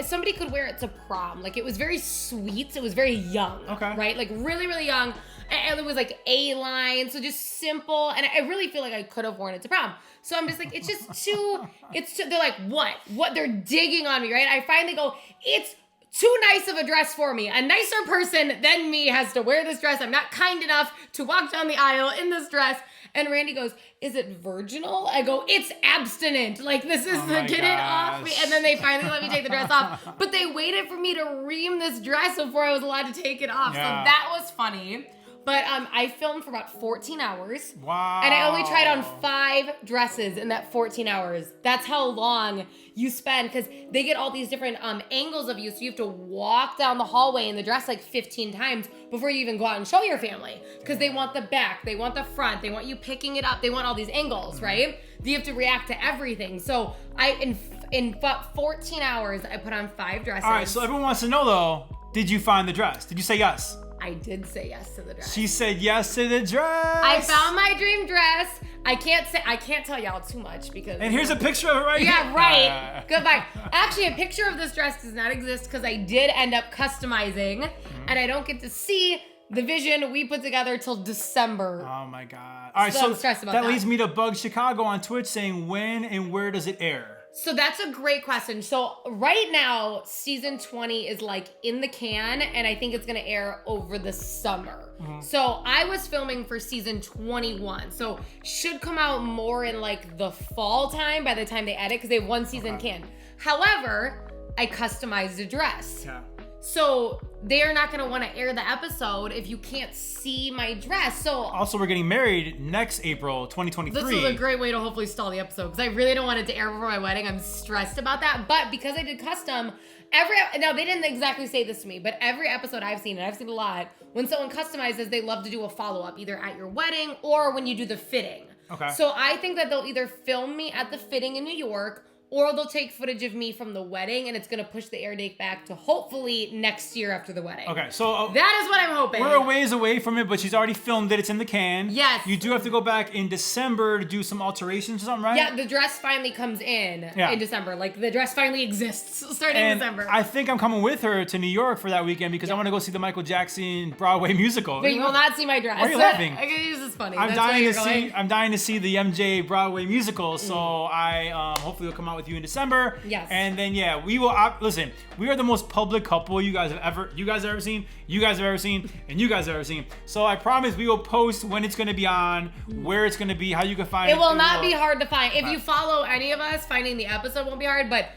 somebody could wear it to prom. Like, it was very sweet. It was very young, right? Like, really, really young. And it was like A-line, so just simple. And I really feel like I could have worn it to prom. So I'm just like, it's just too. They're like, what? They're digging on me, right? I finally go, it's too nice of a dress for me. A nicer person than me has to wear this dress. I'm not kind enough to walk down the aisle in this dress. And Randy goes, is it virginal? I go, it's abstinent. Like, this is the get it off me. And then they finally let me take the dress off. But they waited for me to ream this dress before I was allowed to take it off. Yeah. So that was funny. But I filmed for about 14 hours. Wow. And I only tried on 5 dresses in that 14 hours. That's how long you spend, because they get all these different angles of you. So you have to walk down the hallway in the dress like 15 times before you even go out and show your family. Because they want the back, they want the front, they want you picking it up, they want all these angles, right? You have to react to everything. So in about 14 hours, I put on 5 dresses. All right, so everyone wants to know though, did you find the dress? Did you say yes? I did say yes to the dress. She said yes to the dress. I found my dream dress. I can't tell y'all too much because. And here's a picture of it right here. Yeah, right. Goodbye. Actually, a picture of this dress does not exist because I did end up customizing, and I don't get to see the vision we put together till December. Oh my God. All right, so I'm stressed about that. That leads me to Bug Chicago on Twitch saying when and where does it air? So that's a great question. So right now, season 20 is like in the can, and I think it's gonna air over the summer. So I was filming for season 21. So should come out more in like the fall time by the time they edit, because they have 1 season can. However, I customized a dress. Yeah. So they are not going to want to air the episode if you can't see my dress. So also, we're getting married next April 2023. This is a great way to hopefully stall the episode, because I really don't want it to air before my wedding. I'm stressed about that. But because I did custom, now they didn't exactly say this to me, but every episode I've seen, and I've seen a lot, when someone customizes, they love to do a follow-up either at your wedding or when you do the fitting. Okay. So I think that they'll either film me at the fitting in New York, or they'll take footage of me from the wedding, and it's going to push the air date back to hopefully next year after the wedding. Okay, so that is what I'm hoping. We're a ways away from it, but she's already filmed it. It's in the can. Yes. You do have to go back in December to do some alterations or something, right? Yeah, the dress finally comes in December. Like, the dress finally exists starting in December. I think I'm coming with her to New York for that weekend because I want to go see the Michael Jackson Broadway musical. But you will not see my dress. Why are you laughing? This is funny. I'm dying to see the MJ Broadway musical, so I hopefully will come out with you in December. Yes. And then we will listen. We are the most public couple you guys have ever seen, and you guys have ever seen. So I promise we will post when it's going to be on, where it's going to be, how you can find it. It will not be hard to find. If you follow any of us, finding the episode won't be hard, but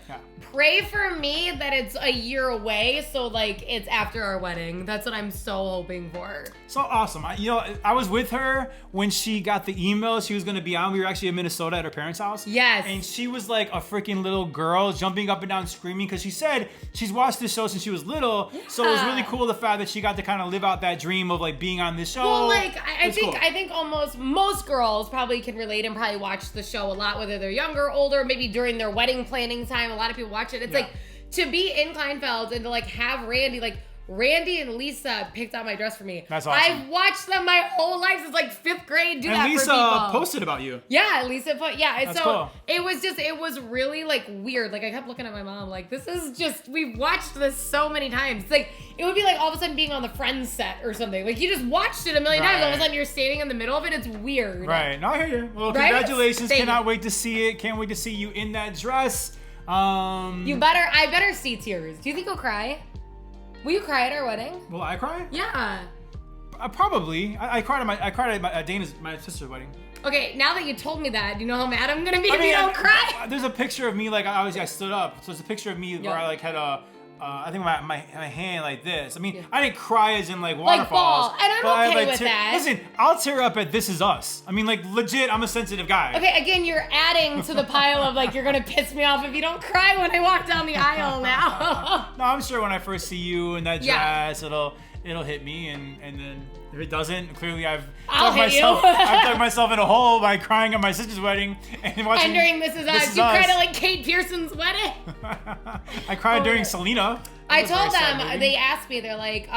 pray for me that it's a year away, so like it's after our wedding. That's what I'm so hoping for. So awesome. I was with her when she got the email she was going to be on. We were actually in Minnesota at her parents' house. Yes. And she was like a freaking little girl jumping up and down screaming because she said she's watched this show since she was little. Yeah. So it was really cool the fact that she got to kind of live out that dream of like being on this show. Well, like I think almost most girls probably can relate and probably watch the show a lot, whether they're younger, older, maybe during their wedding planning time. A lot of people watch it. It's like to be in Kleinfeld and to like have Randy and Lisa picked out my dress for me. That's awesome. I've watched them my whole life since like 5th grade. Do that Lisa for people. Posted about you. Yeah, Lisa put. Yeah, that's cool. It was really like weird. Like I kept looking at my mom, like this is just we've watched this so many times. It's like it would be like all of a sudden being on the Friends set or something. Like you just watched it a million times. All of a sudden you're standing in the middle of it. It's weird. Right. No, I hear you. Well, congratulations. Cannot wait to see it. Can't wait to see you in that dress. I better see tears. Do you think you'll cry? Will you cry at our wedding? Will I cry? Yeah. Probably. I cried at Dana's, my sister's wedding. Okay, now that you told me that, do you know how mad I'm gonna be if you don't cry? There's a picture of me like I stood up, so it's a picture of me where I like had I think my hand like this. I mean, I didn't cry as in like waterfalls. Like and I'm okay with that. Listen, I'll tear up at This Is Us. I mean, like legit, I'm a sensitive guy. Okay, again, you're adding to the pile of like you're gonna piss me off if you don't cry when I walk down the aisle now. No, I'm sure when I first see you in that dress, it'll hit me, and then if it doesn't, clearly I've dug myself in a hole by crying at my sister's wedding and watching. And during This Is Us, you cried at like Kate Pearson's wedding. I cried during Selena. I told them, they asked me, they're like,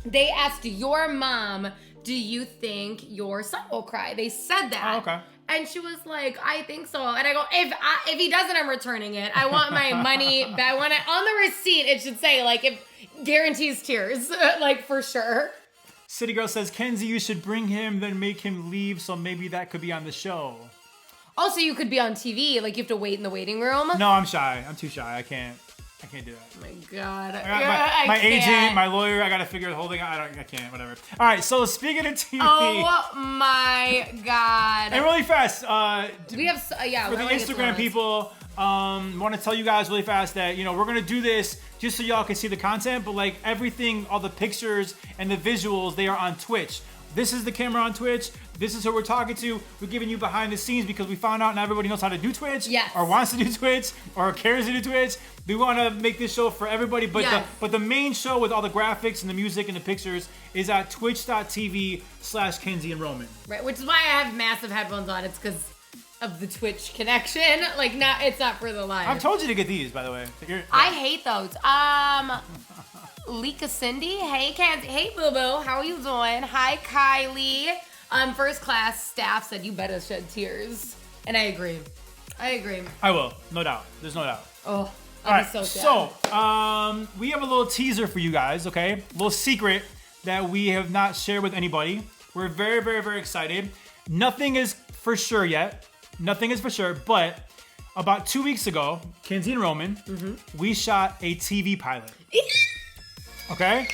they asked your mom, do you think your son will cry? They said that. Oh, okay. And she was like, I think so. And I go, if he doesn't, I'm returning it. I want my money. I want it on the receipt. It should say like if guarantees tears, like for sure. City Girl says, Kenzie, you should bring him, then make him leave. So maybe that could be on the show. Also, you could be on TV. Like you have to wait in the waiting room. No, I'm shy. I'm too shy. I can't. I can't do that. Oh my God. My agent, my lawyer, I got to figure the whole thing out. I can't, whatever. All right, so speaking of TV. Oh my God. And really fast. We have, for the Instagram people, want to tell you guys really fast that, we're going to do this just so y'all can see the content, but like everything, all the pictures and the visuals, they are on Twitch. This is the camera on Twitch. This is who we're talking to. We're giving you behind the scenes because we found out not everybody knows how to do Twitch, or wants to do Twitch, or cares to do Twitch. We want to make this show for everybody, but the main show with all the graphics and the music and the pictures is at twitch.tv/Kenzie and Roman. Right, which is why I have massive headphones on. It's because of the Twitch connection. Like, it's not for the live. I've told you to get these, by the way. I hate those. Lika Cindy, hey Kenzie, hey Boo Boo, how are you doing? Hi Kylie. First class staff said you better shed tears, and I agree. I will, no doubt. There's no doubt. Oh, all right. So we have a little teaser for you guys. Okay, a little secret that we have not shared with anybody. We're very, very, very excited. Nothing is for sure yet. But about 2 weeks ago, Kenzie and Roman, we shot a TV pilot. Okay?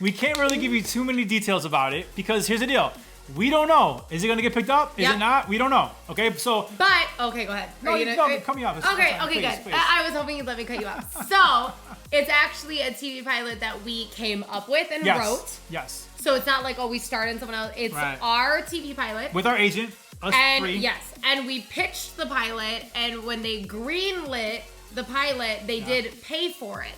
We can't really give you too many details about it because here's the deal. We don't know. Is it going to get picked up? Is it not? We don't know. Okay? So. But, okay, go ahead. No, cut me off. Okay, good. Please. I was hoping you'd let me cut you off. So, it's actually a TV pilot that we came up with and wrote. Yes. So, it's not like, we started someone else. It's our TV pilot. With our agent, us three. Yes. And we pitched the pilot, and when they greenlit the pilot, they did pay for it.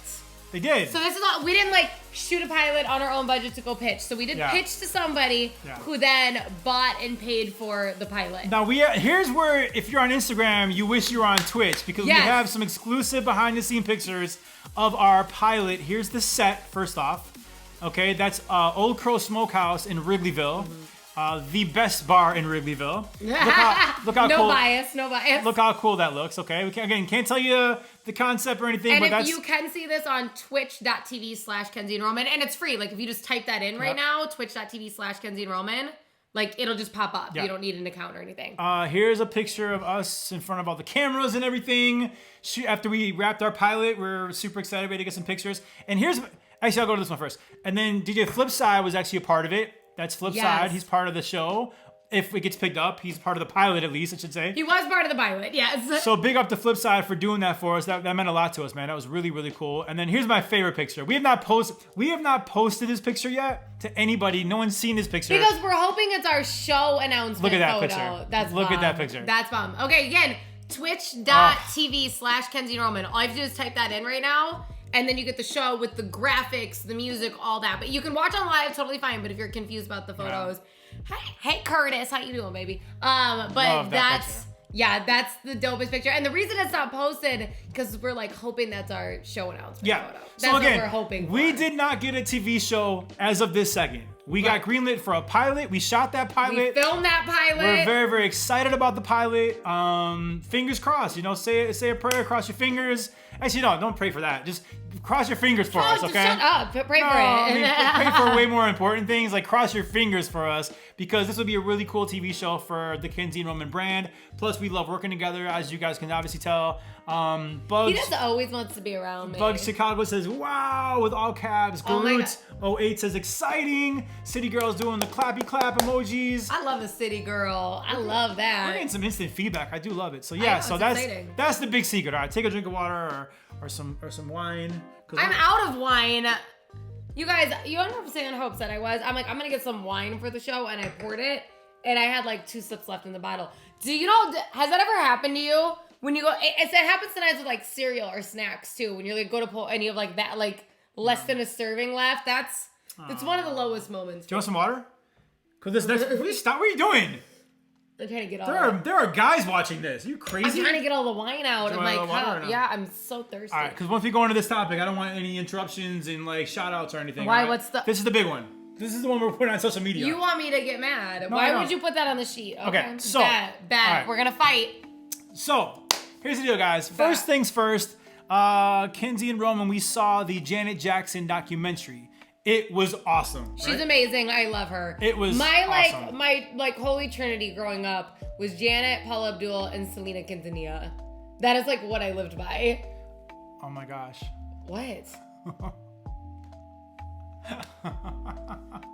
They did. So this is all, we didn't shoot a pilot on our own budget to go pitch. So we did pitch to somebody who then bought and paid for the pilot. Now here's where, if you're on Instagram, you wish you were on Twitch because we have some exclusive behind the scene pictures of our pilot. Here's the set, first off. Okay, that's Old Crow Smokehouse in Wrigleyville. The best bar in Wrigleyville. Look how no cool. bias. Look how cool that looks. Okay, can't tell you the concept or anything. And but you can see this on twitch.tv/Kenzie and Roman, and it's free. Like if you just type that in right now, twitch.tv/Kenzie and Roman, it'll just pop up. You don't need an account or anything. Here's a picture of us in front of all the cameras and everything. After we wrapped our pilot, we're super excited to get some pictures. And actually, I'll go to this one first. And then DJ Flipside was actually a part of it. That's Flipside. He's part of the show. If it gets picked up, he's part of the pilot, at least, I should say. He was part of the pilot, yes. So big up to Flipside for doing that for us. That meant a lot to us, man. That was really, really cool. And then here's my favorite picture. We have not posted this picture yet to anybody. No one's seen this picture. Because we're hoping it's our show announcement. Look at that photo. picture. Look at that picture. That's bomb. Okay, again, twitch.tv/Kenzie and Roman. All you have to do is type that in right now. And then you get the show with the graphics, the music, all that. But you can watch on live, totally fine. But if you're confused about the photos, hey Curtis, how you doing, baby? But that's the dopest picture. And the reason it's not posted because we're hoping that's our show announcement photo. That's so again, what we're hoping for. We did not get a TV show as of this second. We got greenlit for a pilot. We shot that pilot. We filmed that pilot. We're very, very excited about the pilot. Fingers crossed. Say a prayer, cross your fingers. Actually, no, don't pray for that. Just cross your fingers for us, okay? Shut up. Pray for it. I mean, pray for way more important things. Cross your fingers for us because this will be a really cool TV show for the Kenzie and Roman brand. Plus, we love working together, as you guys can obviously tell. Bugs. He just always wants to be around me. Bugs Chicago says, wow, with all caps. Garut 08 says, exciting. City Girl's doing the clappy clap emojis. I love a city girl. I love that. We're getting some instant feedback. I do love it. So yeah, that's the big secret. All right, take a drink of water or some wine. I'm out of wine. You guys, you don't understand how upset I was. I'm I'm gonna get some wine for the show, and I poured it, and I had 2 sips left in the bottle. Do you know, has that ever happened to you? When you go, it happens sometimes with cereal or snacks too. When you go to pull and you have that less than a serving left. It's one of the lowest moments. Do you want some water? Cause this next, please stop. What are you doing? I'm trying to get all. There are guys watching this. Are you crazy? I'm trying to get all the wine out of my cup. Yeah, I'm so thirsty. All right, because once we go into this topic, I don't want any interruptions and shout outs or anything. Why? Right? This is the big one. This is the one we're putting on social media. You want me to get mad? No, Why would you put that on the sheet? Okay, so bad. Right. We're gonna fight. So here's the deal, guys. First things first. Kenzie and Roman, we saw the Janet Jackson documentary. It was awesome. She's amazing. I love her. It was awesome. my holy trinity growing up was Janet, Paula Abdul, and Selena Quintanilla. That is what I lived by. Oh my gosh. What?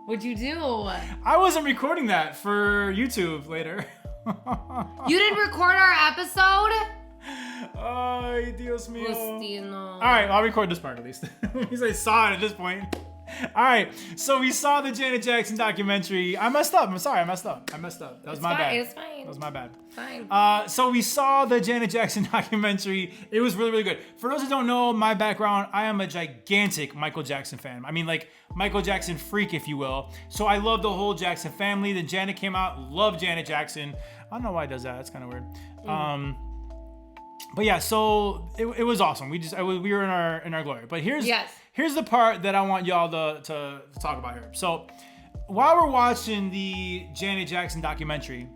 What'd you do? I wasn't recording that for YouTube later. You didn't record our episode? Ay, Dios mío. Justino. All right, I'll record this part at least. At least I saw it at this point. All right, so we saw the Janet Jackson documentary. I messed up. I'm sorry, I messed up. That was my bad. It's fine. That was my bad. Fine. So we saw the Janet Jackson documentary. It was really, really good. For those who don't know my background, I am a gigantic Michael Jackson fan. I mean, like, Michael Jackson freak, if you will. So I love the whole Jackson family. Then Janet came out. Love Janet Jackson. I don't know why he does that. That's kind of weird. But yeah, so it was awesome. We were in our glory. But here's the part that I want y'all to talk about here. So while we're watching the Janet Jackson documentary,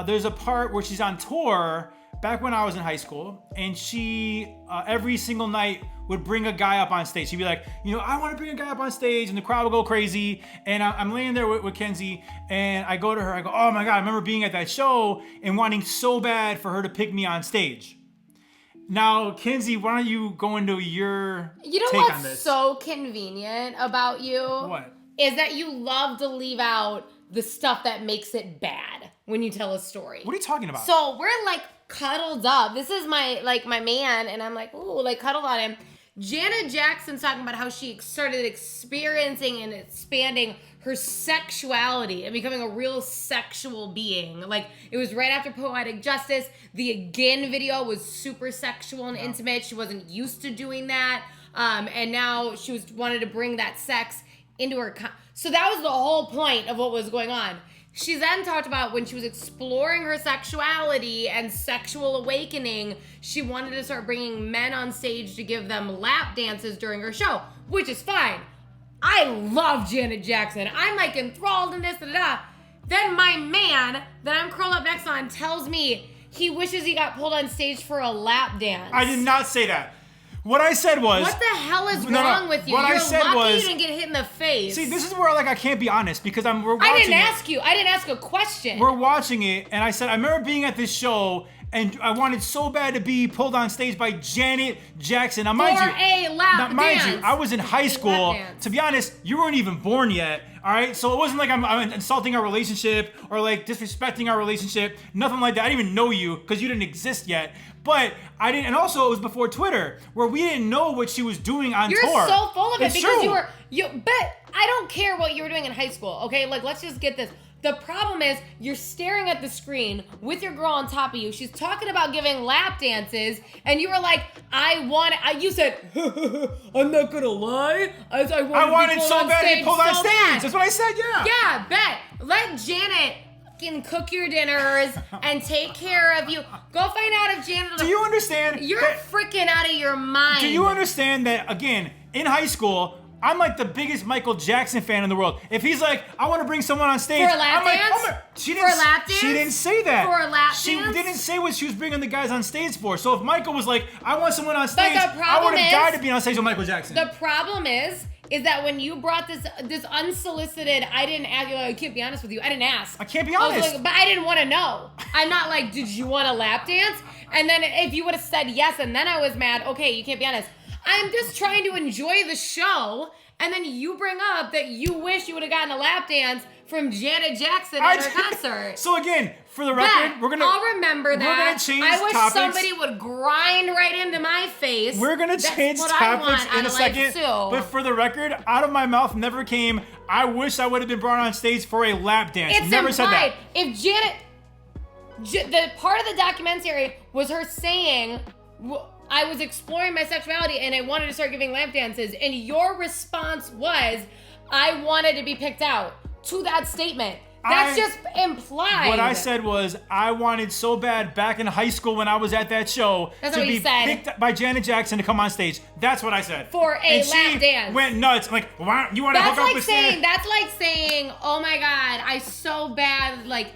there's a part where she's on tour back when I was in high school, and she every single night would bring a guy up on stage. She'd be like, I want to bring a guy up on stage, and the crowd would go crazy. And I'm laying there with Kenzie, and I go to her, I go, oh my God, I remember being at that show and wanting so bad for her to pick me on stage. Now, Kenzie, why don't you go into your take on this? What's so convenient about you? What? Is that you love to leave out the stuff that makes it bad when you tell a story. What are you talking about? So we're like cuddled up. This is my man, and I'm like, ooh, like cuddled on him. Janet Jackson's talking about how she started experiencing and expanding her sexuality and becoming a real sexual being. Like, it was right after Poetic Justice. The Again video was super sexual and intimate. She wasn't used to doing that. And now she wanted to bring that sex into her. So that was the whole point of what was going on. She then talked about when she was exploring her sexuality and sexual awakening, she wanted to start bringing men on stage to give them lap dances during her show, which is fine. I love Janet Jackson. I'm like enthralled in this, Then my man that I'm curled up next on tells me he wishes he got pulled on stage for a lap dance. I did not say that. What I said was... What the hell is wrong with you? What I said lucky was, you didn't get hit in the face. See, this is where I can't be honest because we're watching I didn't ask you. I didn't ask a question. We're watching it, and I said, I remember being at this show, and I wanted so bad to be pulled on stage by Janet Jackson. Now, mind a lap dance. Mind you, I was in high school. To be honest, you weren't even born yet. All right, so it wasn't like I'm insulting our relationship or like disrespecting our relationship. Nothing like that. I didn't even know you because you didn't exist yet. But I didn't, and also it was before Twitter, where we didn't know what she was doing on tour. You're so full of it because true. But I don't care what you were doing in high school. Okay, like let's just get this. The problem is you're staring at the screen with your girl on top of you. She's talking about giving lap dances, and you were like, you said, I'm not gonna lie. I wanted so bad to be pulled on stage. That's what I said, yeah. Yeah, bet. Let Janet can cook your dinners and take care of you. Go find out if Janet... Do you understand? You're freaking out of your mind. Do you understand that, again, in high school... I'm like the biggest Michael Jackson fan in the world. If he's like, I want to bring someone on stage. For a lap dance? She didn't say that. For a lap dance? She didn't say what she was bringing the guys on stage for. So if Michael was like, I want someone on stage, I would have died to be on stage with Michael Jackson. The problem is that when you brought this unsolicited, I didn't ask, I can't be honest with you, I didn't ask. I can't be honest. But I didn't want to know. I'm not like, did you want a lap dance? And then if you would have said yes and then I was mad, okay, you can't be honest. I'm just trying to enjoy the show, and then you bring up that you wish you would have gotten a lap dance from Janet Jackson at her concert. So again, for the record, I'll remember that. We're gonna change I wish topics. somebody would grind right into my face. We're gonna change topics in a second. But for the record, out of my mouth never came, I wish I would have been brought on stage for a lap dance. It's never implied. Said that. If the part of the documentary was her saying, I was exploring my sexuality and I wanted to start giving lap dances, and your response was, I wanted to be picked out to that statement. That's just implied. What I said was, I wanted so bad back in high school when I was at that show to be picked by Janet Jackson to come on stage. That's what I said. For a lap dance. Went nuts. I'm like, why, you want to hook up with Janet? That's like saying, oh my God, I so badly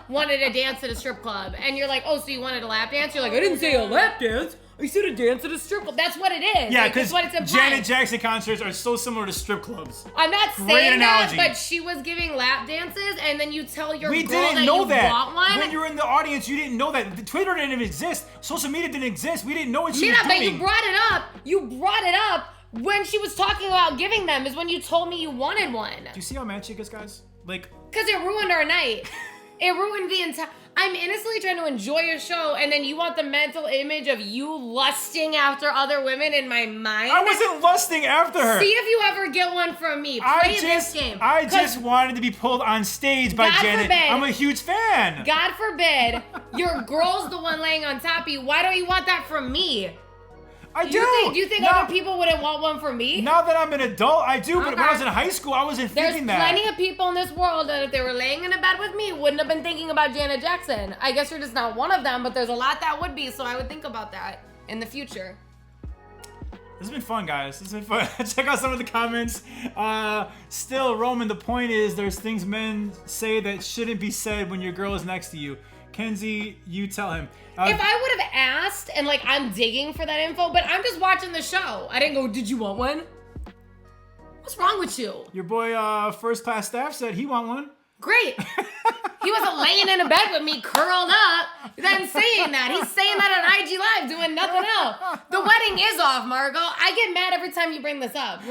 wanted to dance at a strip club. And you're like, oh, so you wanted a lap dance? You're like, I didn't say a lap dance. I see to dance at a strip club. That's what it is. Yeah, because Janet Jackson concerts are so similar to strip clubs. I'm not saying that, but she was giving lap dances, and then you tell your girl that you want one. When you're in the audience, you didn't know that. Twitter didn't even exist. Social media didn't exist. We didn't know what she was doing. But you brought it up. You brought it up when she was talking about giving them. Is when you told me you wanted one. Do you see how mad she gets, guys? Like, because it ruined our night. It ruined the entire. I'm innocently trying to enjoy a show, and then you want the mental image of you lusting after other women in my mind. I wasn't lusting after her. See if you ever get one from me. Play this game. I just wanted to be pulled on stage by Janet. I'm a huge fan. God forbid your girl's the one laying on top of you. Why don't you want that from me? I do. Do you think other people wouldn't want one from me? Now that I'm an adult, I do. Okay. But when I was in high school, I wasn't thinking that. There's plenty of people in this world that if they were laying in a bed with me, wouldn't have been thinking about Janet Jackson. I guess you're just not one of them, but there's a lot that would be, so I would think about that in the future. This has been fun, guys. This has been fun. Check out some of the comments. Still, Roman, the point is there's things men say that shouldn't be said when your girl is next to you. Kenzie, you tell him. If I would have asked, and like I'm digging for that info, but I'm just watching the show. I didn't go, did you want one? What's wrong with you? Your boy, first class staff said he want one. Great. He wasn't laying in a bed with me curled up, then saying that. He's saying that on IG Live, doing nothing else. The wedding is off, Margot. I get mad every time you bring this up.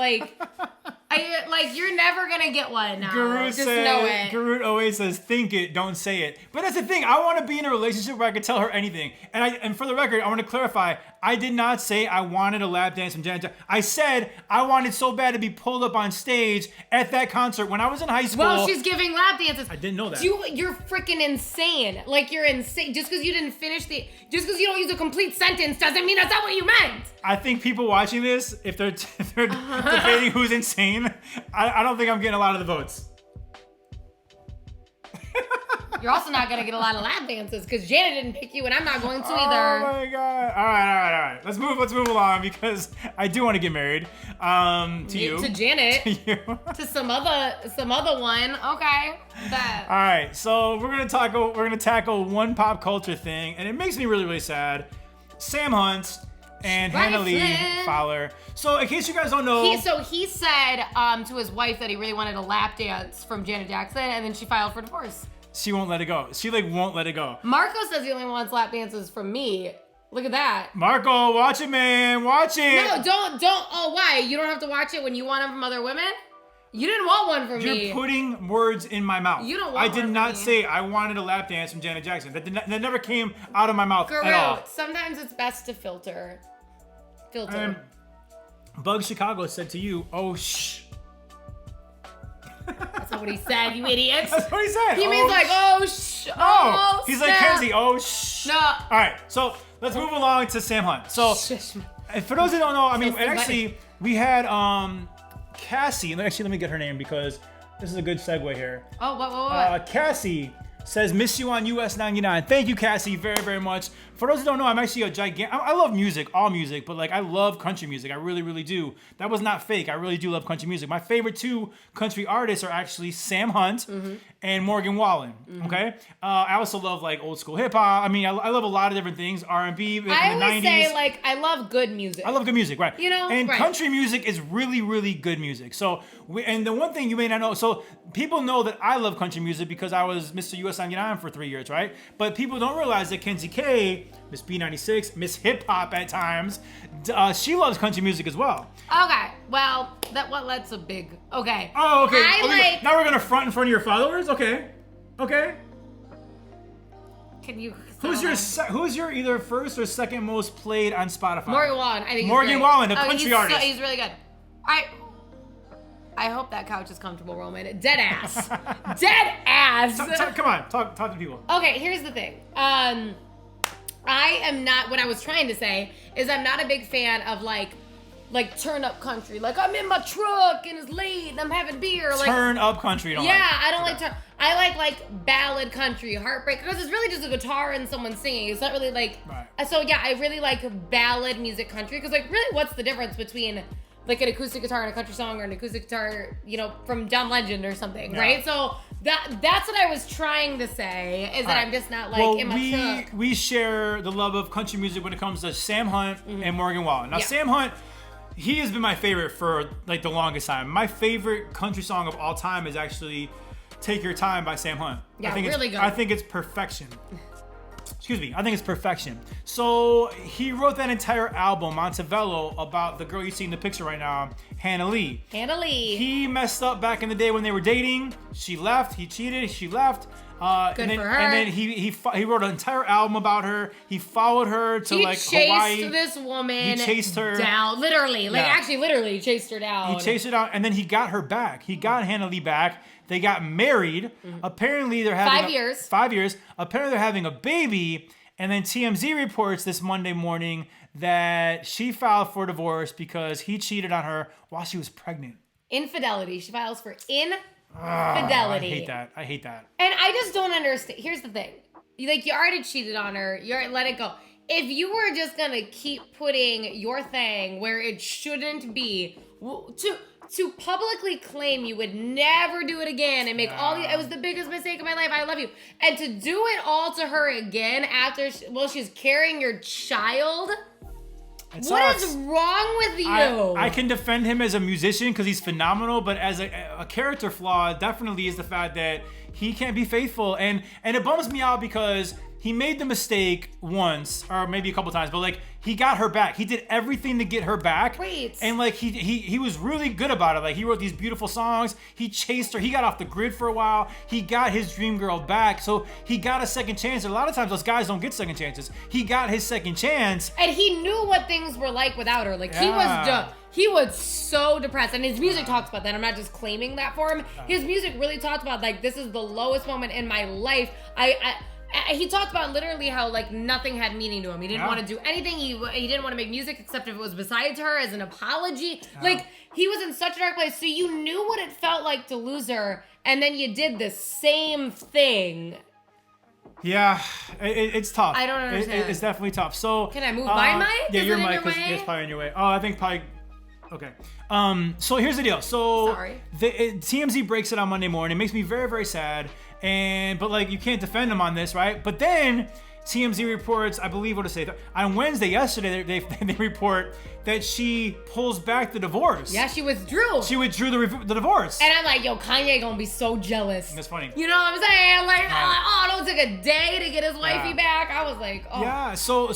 You're never gonna get one now. Just know it. Garut always says, think it, don't say it. But that's the thing. I want to be in a relationship where I could tell her anything. And for the record, I want to clarify. I did not say I wanted a lap dance from Janet Jackson. I said I wanted so bad to be pulled up on stage at that concert when I was in high school. Well, she's giving lap dances. I didn't know that. You're freaking insane. Like, you're insane. Just because you didn't finish just because you don't use a complete sentence doesn't mean that's not what you meant. I think people watching this, if they're debating who's insane, I don't think I'm getting a lot of the votes. You're also not going to get a lot of lap dances because Janet didn't pick you and I'm not going to either. Oh my God. All right. Let's move along because I do want to get married. To you. To Janet. To you. To some other one. Okay. All right. So we're going to tackle one pop culture thing, and it makes me really, really sad. Sam Hunt and Hannah Lee Fowler. So in case you guys don't know, he said to his wife that he really wanted a lap dance from Janet Jackson, and then she filed for divorce. She won't let it go. She won't let it go. Marco says he only wants lap dances from me. Look at that. Marco, watch it, man. Watch it. No, don't. Oh, why? You don't have to watch it when you want them from other women? You didn't want one from me. You're putting words in my mouth. You don't want I did not say I wanted a lap dance from Janet Jackson. That never came out of my mouth at all. Sometimes it's best to filter. Bug Chicago said to you, oh, shh. That's not what he said, you idiot. That's what he said. He means like, oh, shh. Oh, he's snap. like Kenzie, oh, shh. No. All right, so let's move along to Sam Hunt. So, for those that don't know, I mean, actually, we had Cassie. Actually, let me get her name because this is a good segue here. Oh, what? Cassie says, miss you on US 99. Thank you, Cassie, very, very much. For those who don't know, I'm actually a gigantic... I love music, all music, but, like, I love country music. I really, really do. That was not fake. I really do love country music. My favorite two country artists are actually Sam Hunt and Morgan Wallen, okay? I also love, like, old school hip-hop. I mean, I love a lot of different things. R&B in the 90s. I always say, like, I love good music. I love good music, right. You know? And right. country music is really, really good music. So, and the one thing you may not know, so people know that I love country music because I was Mr. US 99 for 3 years, right? But people don't realize that Kenzie K, Miss B96, Miss Hip Hop at times, she loves country music as well. Okay, well, that's a big, okay. Oh, okay. Now we're gonna front in front of your followers? Okay. Can you... Who's your either first or second most played on Spotify? Morgan Wallen, I think Morgan Wallen, the country artist. He's really good. I hope that couch is comfortable, Roman. Dead ass. Dead ass. Come on, talk to people. Okay, here's the thing. I am not, what I was trying to say is I'm not a big fan of like turn up country. Like I'm in my truck and it's late and I'm having beer. Turn up country, you don't like. I don't like turn. I like ballad country, heartbreak, because it's really just a guitar and someone singing. It's not really like, right. So yeah, I really like ballad music country because like really what's the difference between like an acoustic guitar and a country song or an acoustic guitar, you know, from John Legend or something, right? So That's what I was trying to say, is that I'm just not like in my truck. We share the love of country music when it comes to Sam Hunt and Morgan Wallen. Now, Sam Hunt, he has been my favorite for like the longest time. My favorite country song of all time is actually Take Your Time by Sam Hunt. Yeah, I think really good. good. I think it's perfection. Excuse me. I think it's perfection. So he wrote that entire album, Montebello, about the girl you see in the picture right now, Hannah Lee. Hannah Lee. He messed up back in the day when they were dating. She left. He cheated. She left. For her. And then he wrote an entire album about her. He followed her to Hawaii. He chased this woman. He chased her down, literally, actually, literally chased her down. He chased her down, and then he got her back. He got Hannah Lee back. They got married. Apparently, they're having 5 years. 5 years. Apparently, they're having a baby. And then TMZ reports this Monday morning that she filed for divorce because he cheated on her while she was pregnant. Infidelity. She files for infidelity. I hate that. And I just don't understand. Here's the thing. You already cheated on her. Let it go. If you were just going to keep putting your thing where it shouldn't be, to publicly claim you would never do it again and make it was the biggest mistake of my life. I love you. And to do it all to her again after, she's carrying your child. What is wrong with you? I can defend him as a musician because he's phenomenal, but as a character flaw, definitely is the fact that he can't be faithful. And it bums me out because he made the mistake once, or maybe a couple times, but like he got her back. He did everything to get her back. Wait. And like he was really good about it. Like he wrote these beautiful songs. He chased her. He got off the grid for a while. He got his dream girl back. So he got a second chance. And a lot of times those guys don't get second chances. He got his second chance. And he knew what things were like without her. Like he was so depressed, and his music talks about that. I'm not just claiming that for him. His music really talks about like, this is the lowest moment in my life. He talked about literally how like nothing had meaning to him. He didn't want to do anything. He didn't want to make music except if it was besides her as an apology. Like he was in such a dark place. So you knew what it felt like to lose her, and then you did the same thing. Yeah, it's tough. I don't understand. It's definitely tough. So can I move my mic? Yeah, your mic is probably on your way. Oh, I think probably. Okay. So here's the deal. So sorry. TMZ breaks it on Monday morning. It makes me very, very sad. But like you can't defend him on this, right? But then TMZ reports, I believe, on Wednesday, yesterday, they report that she pulls back the divorce. Yeah, she withdrew. She withdrew the divorce. And I'm like, yo, Kanye gonna be so jealous. That's funny. You know what I'm saying? Like, it took a day to get his wifey back. I was like, oh. Yeah, so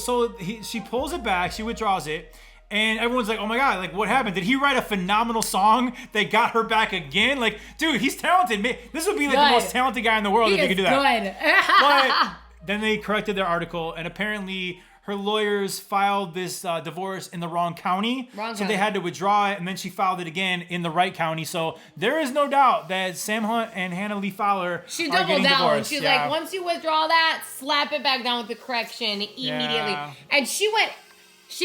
she pulls it back. She withdraws it. And everyone's like, oh my God, like what happened? Did he write a phenomenal song that got her back again? Like, dude, he's talented. This would be like the most talented guy in the world if he could do that. But then they corrected their article, and apparently her lawyers filed this divorce in the wrong county. So they had to withdraw it, and then she filed it again in the right county. So there is no doubt that Sam Hunt and Hannah Lee Fowler she are doubled getting down. divorced. She's like, once you withdraw that, slap it back down with the correction immediately. Yeah. And she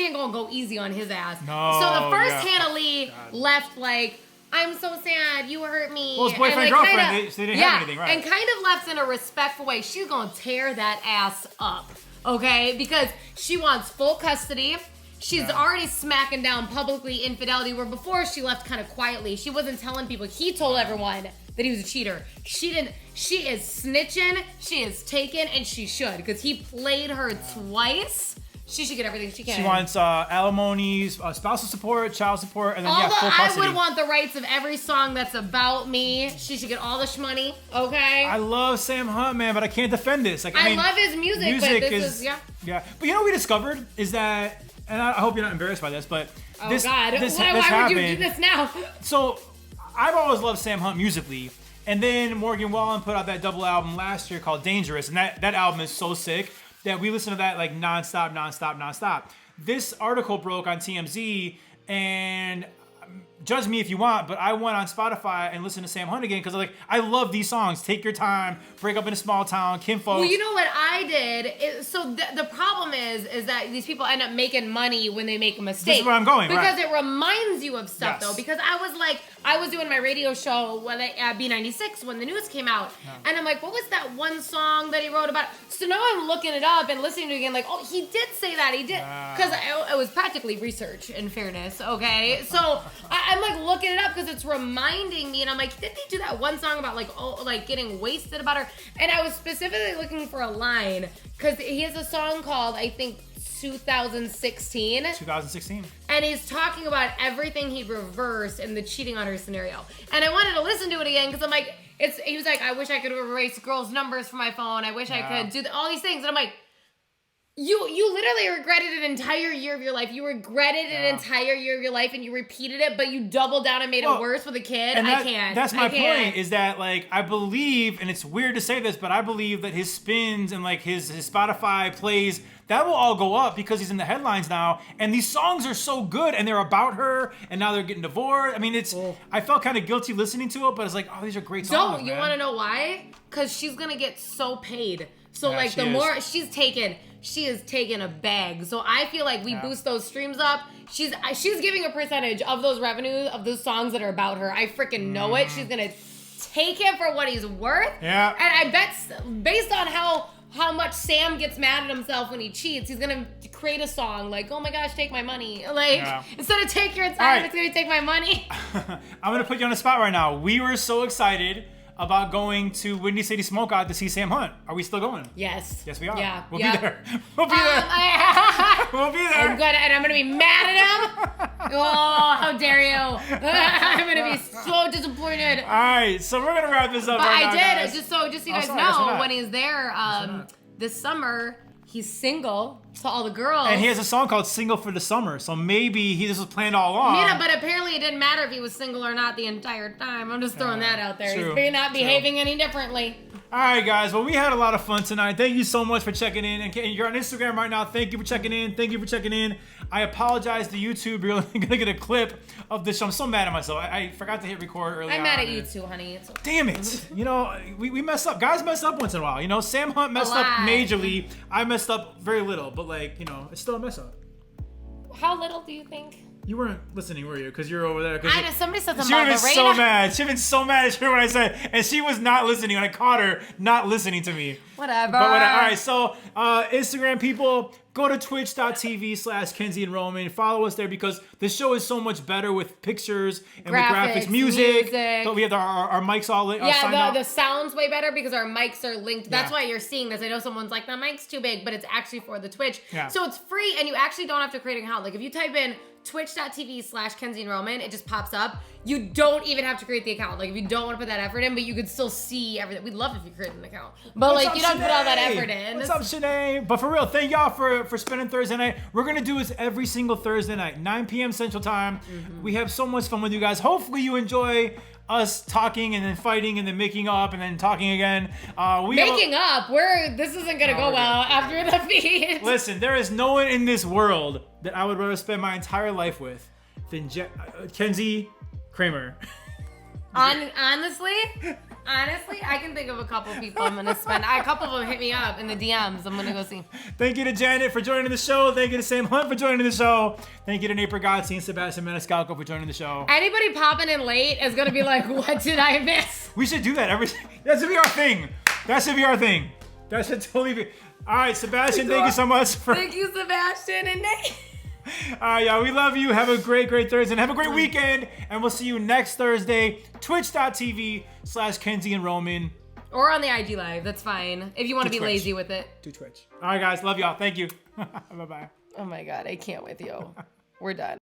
ain't gonna go easy on his ass. No, so the first Hannah Lee left like, I'm so sad, you hurt me. Well, his boyfriend, girlfriend, they didn't have anything, right? And kind of left in a respectful way. She's gonna tear that ass up, okay? Because she wants full custody. She's already smacking down publicly infidelity, where before she left kind of quietly. She wasn't telling people. He told everyone that he was a cheater. She didn't. She is snitching. She is taken, and she should, because he played her twice. She should get everything she can. She wants alimony, spousal support, child support, and then full custody. I would want the rights of every song that's about me. She should get all the shmoney, okay? I love Sam Hunt, man, but I can't defend this. Like, I mean, love his music, but this is yeah. But you know what we discovered is that, and I hope you're not embarrassed by this, but this God, this why happened. would you do this now? So I've always loved Sam Hunt musically. And then Morgan Wallen put out that double album last year called Dangerous, and that album is so sick that we listen to that like nonstop. This article broke on TMZ, and judge me if you want, but I went on Spotify and listened to Sam Hunt again because I love these songs. Take Your Time, Break Up in a Small Town, Kinfolk. Well, you know what I did? The problem is that these people end up making money when they make a mistake. This is where I'm going, because it reminds you of stuff, though. Because I was doing my radio show at B96 when the news came out, and I'm like, what was that one song that he wrote about? So now I'm looking it up and listening to it again, like, oh, he did say that. He did. Because it was practically research, in fairness, okay? So, I'm like looking it up because it's reminding me, and I'm like, did they do that one song about like getting wasted about her? And I was specifically looking for a line because he has a song called, I think, 2016. 2016. And he's talking about everything he reversed in the cheating on her scenario. And I wanted to listen to it again because I'm like, he was like, I wish I could erase girls' numbers from my phone. I wish I could do all these things. And I'm like, you literally regretted an entire year of your life. You regretted an entire year of your life, and you repeated it, but you doubled down and made it worse with a kid. I can't. That's my point, is that, like, I believe, and it's weird to say this, but I believe that his spins and, like, his Spotify plays, that will all go up because he's in the headlines now. And these songs are so good, and they're about her, and now they're getting divorced. I mean, I felt kind of guilty listening to it, but it's like, oh, these are great songs, you want to know why? Because she's going to get so paid. So, like, the more she is taking a bag. So I feel like we boost those streams up. She's giving a percentage of those revenues of those songs that are about her. I freaking know it. She's gonna take him for what he's worth. Yeah. And I bet based on how much Sam gets mad at himself when he cheats, he's gonna create a song like, "Oh my gosh, take my money!" Like instead of "take your time," it's gonna "take my money." I'm gonna put you on the spot right now. We were so excited about going to Windy City Smokeout to see Sam Hunt. Are we still going? Yes. Yes, we are. Yeah. We'll be there. We'll be there. We'll be there. I'm gonna be mad at him. Oh, how dare you! I'm gonna be so disappointed. All right, so we're gonna wrap this up. But right I now, did just so you guys know, when he's there this summer, he's single to all the girls. And he has a song called "Single for the Summer," so maybe this was planned all along. Yeah, but apparently it didn't matter if he was single or not the entire time. I'm just throwing that out there. True, He's not behaving any differently. All right, guys. Well, we had a lot of fun tonight. Thank you so much for checking in. And you're on Instagram right now. Thank you for checking in. Thank you for checking in. I apologize to YouTube. You're going to get a clip of this show. I'm so mad at myself. I forgot to hit record earlier. I'm mad at you too, honey. It's okay. Damn it. You know, we mess up. Guys mess up once in a while. You know, Sam Hunt messed up majorly. I messed up very little. But, like, you know, it's still a mess up. How little do you think? You weren't listening, were you? Because you're over there. I know somebody said something about the She would have been so mad. She'd been so mad at her when I said, and she was not listening. When I caught her not listening to me. Whatever. But whatever. All right, so Instagram people, go to twitch.tv/Kenzie and Roman. Follow us there because the show is so much better with pictures and graphics, music. But we have our mics all signed up. The sound's way better because our mics are linked. That's why you're seeing this. I know someone's like, the mic's too big, but it's actually for the Twitch. Yeah. So it's free, and you actually don't have to create an account. Like if you type in twitch.tv/Kenzie and Roman, it just pops up. You don't even have to create the account. Like if you don't want to put that effort in, but you could still see everything. We'd love if you created an account. But like you don't put all that effort in. What's up, Shanae? But for real, thank y'all for spending Thursday night. We're gonna do this every single Thursday night, 9 p.m. Central Time. We have so much fun with you guys. Hopefully you enjoy us talking and then fighting and then making up and then talking again. This isn't gonna go well after the feed. Listen, there is no one in this world that I would rather spend my entire life with than Kenzie Kramer. Honestly, I can think of a couple people I'm gonna spend. A couple of them hit me up in the DMs. I'm gonna go see. Thank you to Janet for joining the show. Thank you to Sam Hunt for joining the show. Thank you to Nate Bargatze and Sebastian Maniscalco for joining the show. Anybody popping in late is gonna be like, what did I miss? We should do that that should be our thing. That should be our thing. That should totally be. All right, Sebastian, thank you so much Thank you, Sebastian and Nate. All right, y'all. We love you. Have a great Thursday. And have a great weekend. And we'll see you next Thursday. Twitch.tv/Kenzie and Roman. Or on the IG Live. That's fine. If you want to be lazy with it. Do Twitch. All right, guys. Love y'all. Thank you. Bye-bye. Oh, my God. I can't with you. We're done.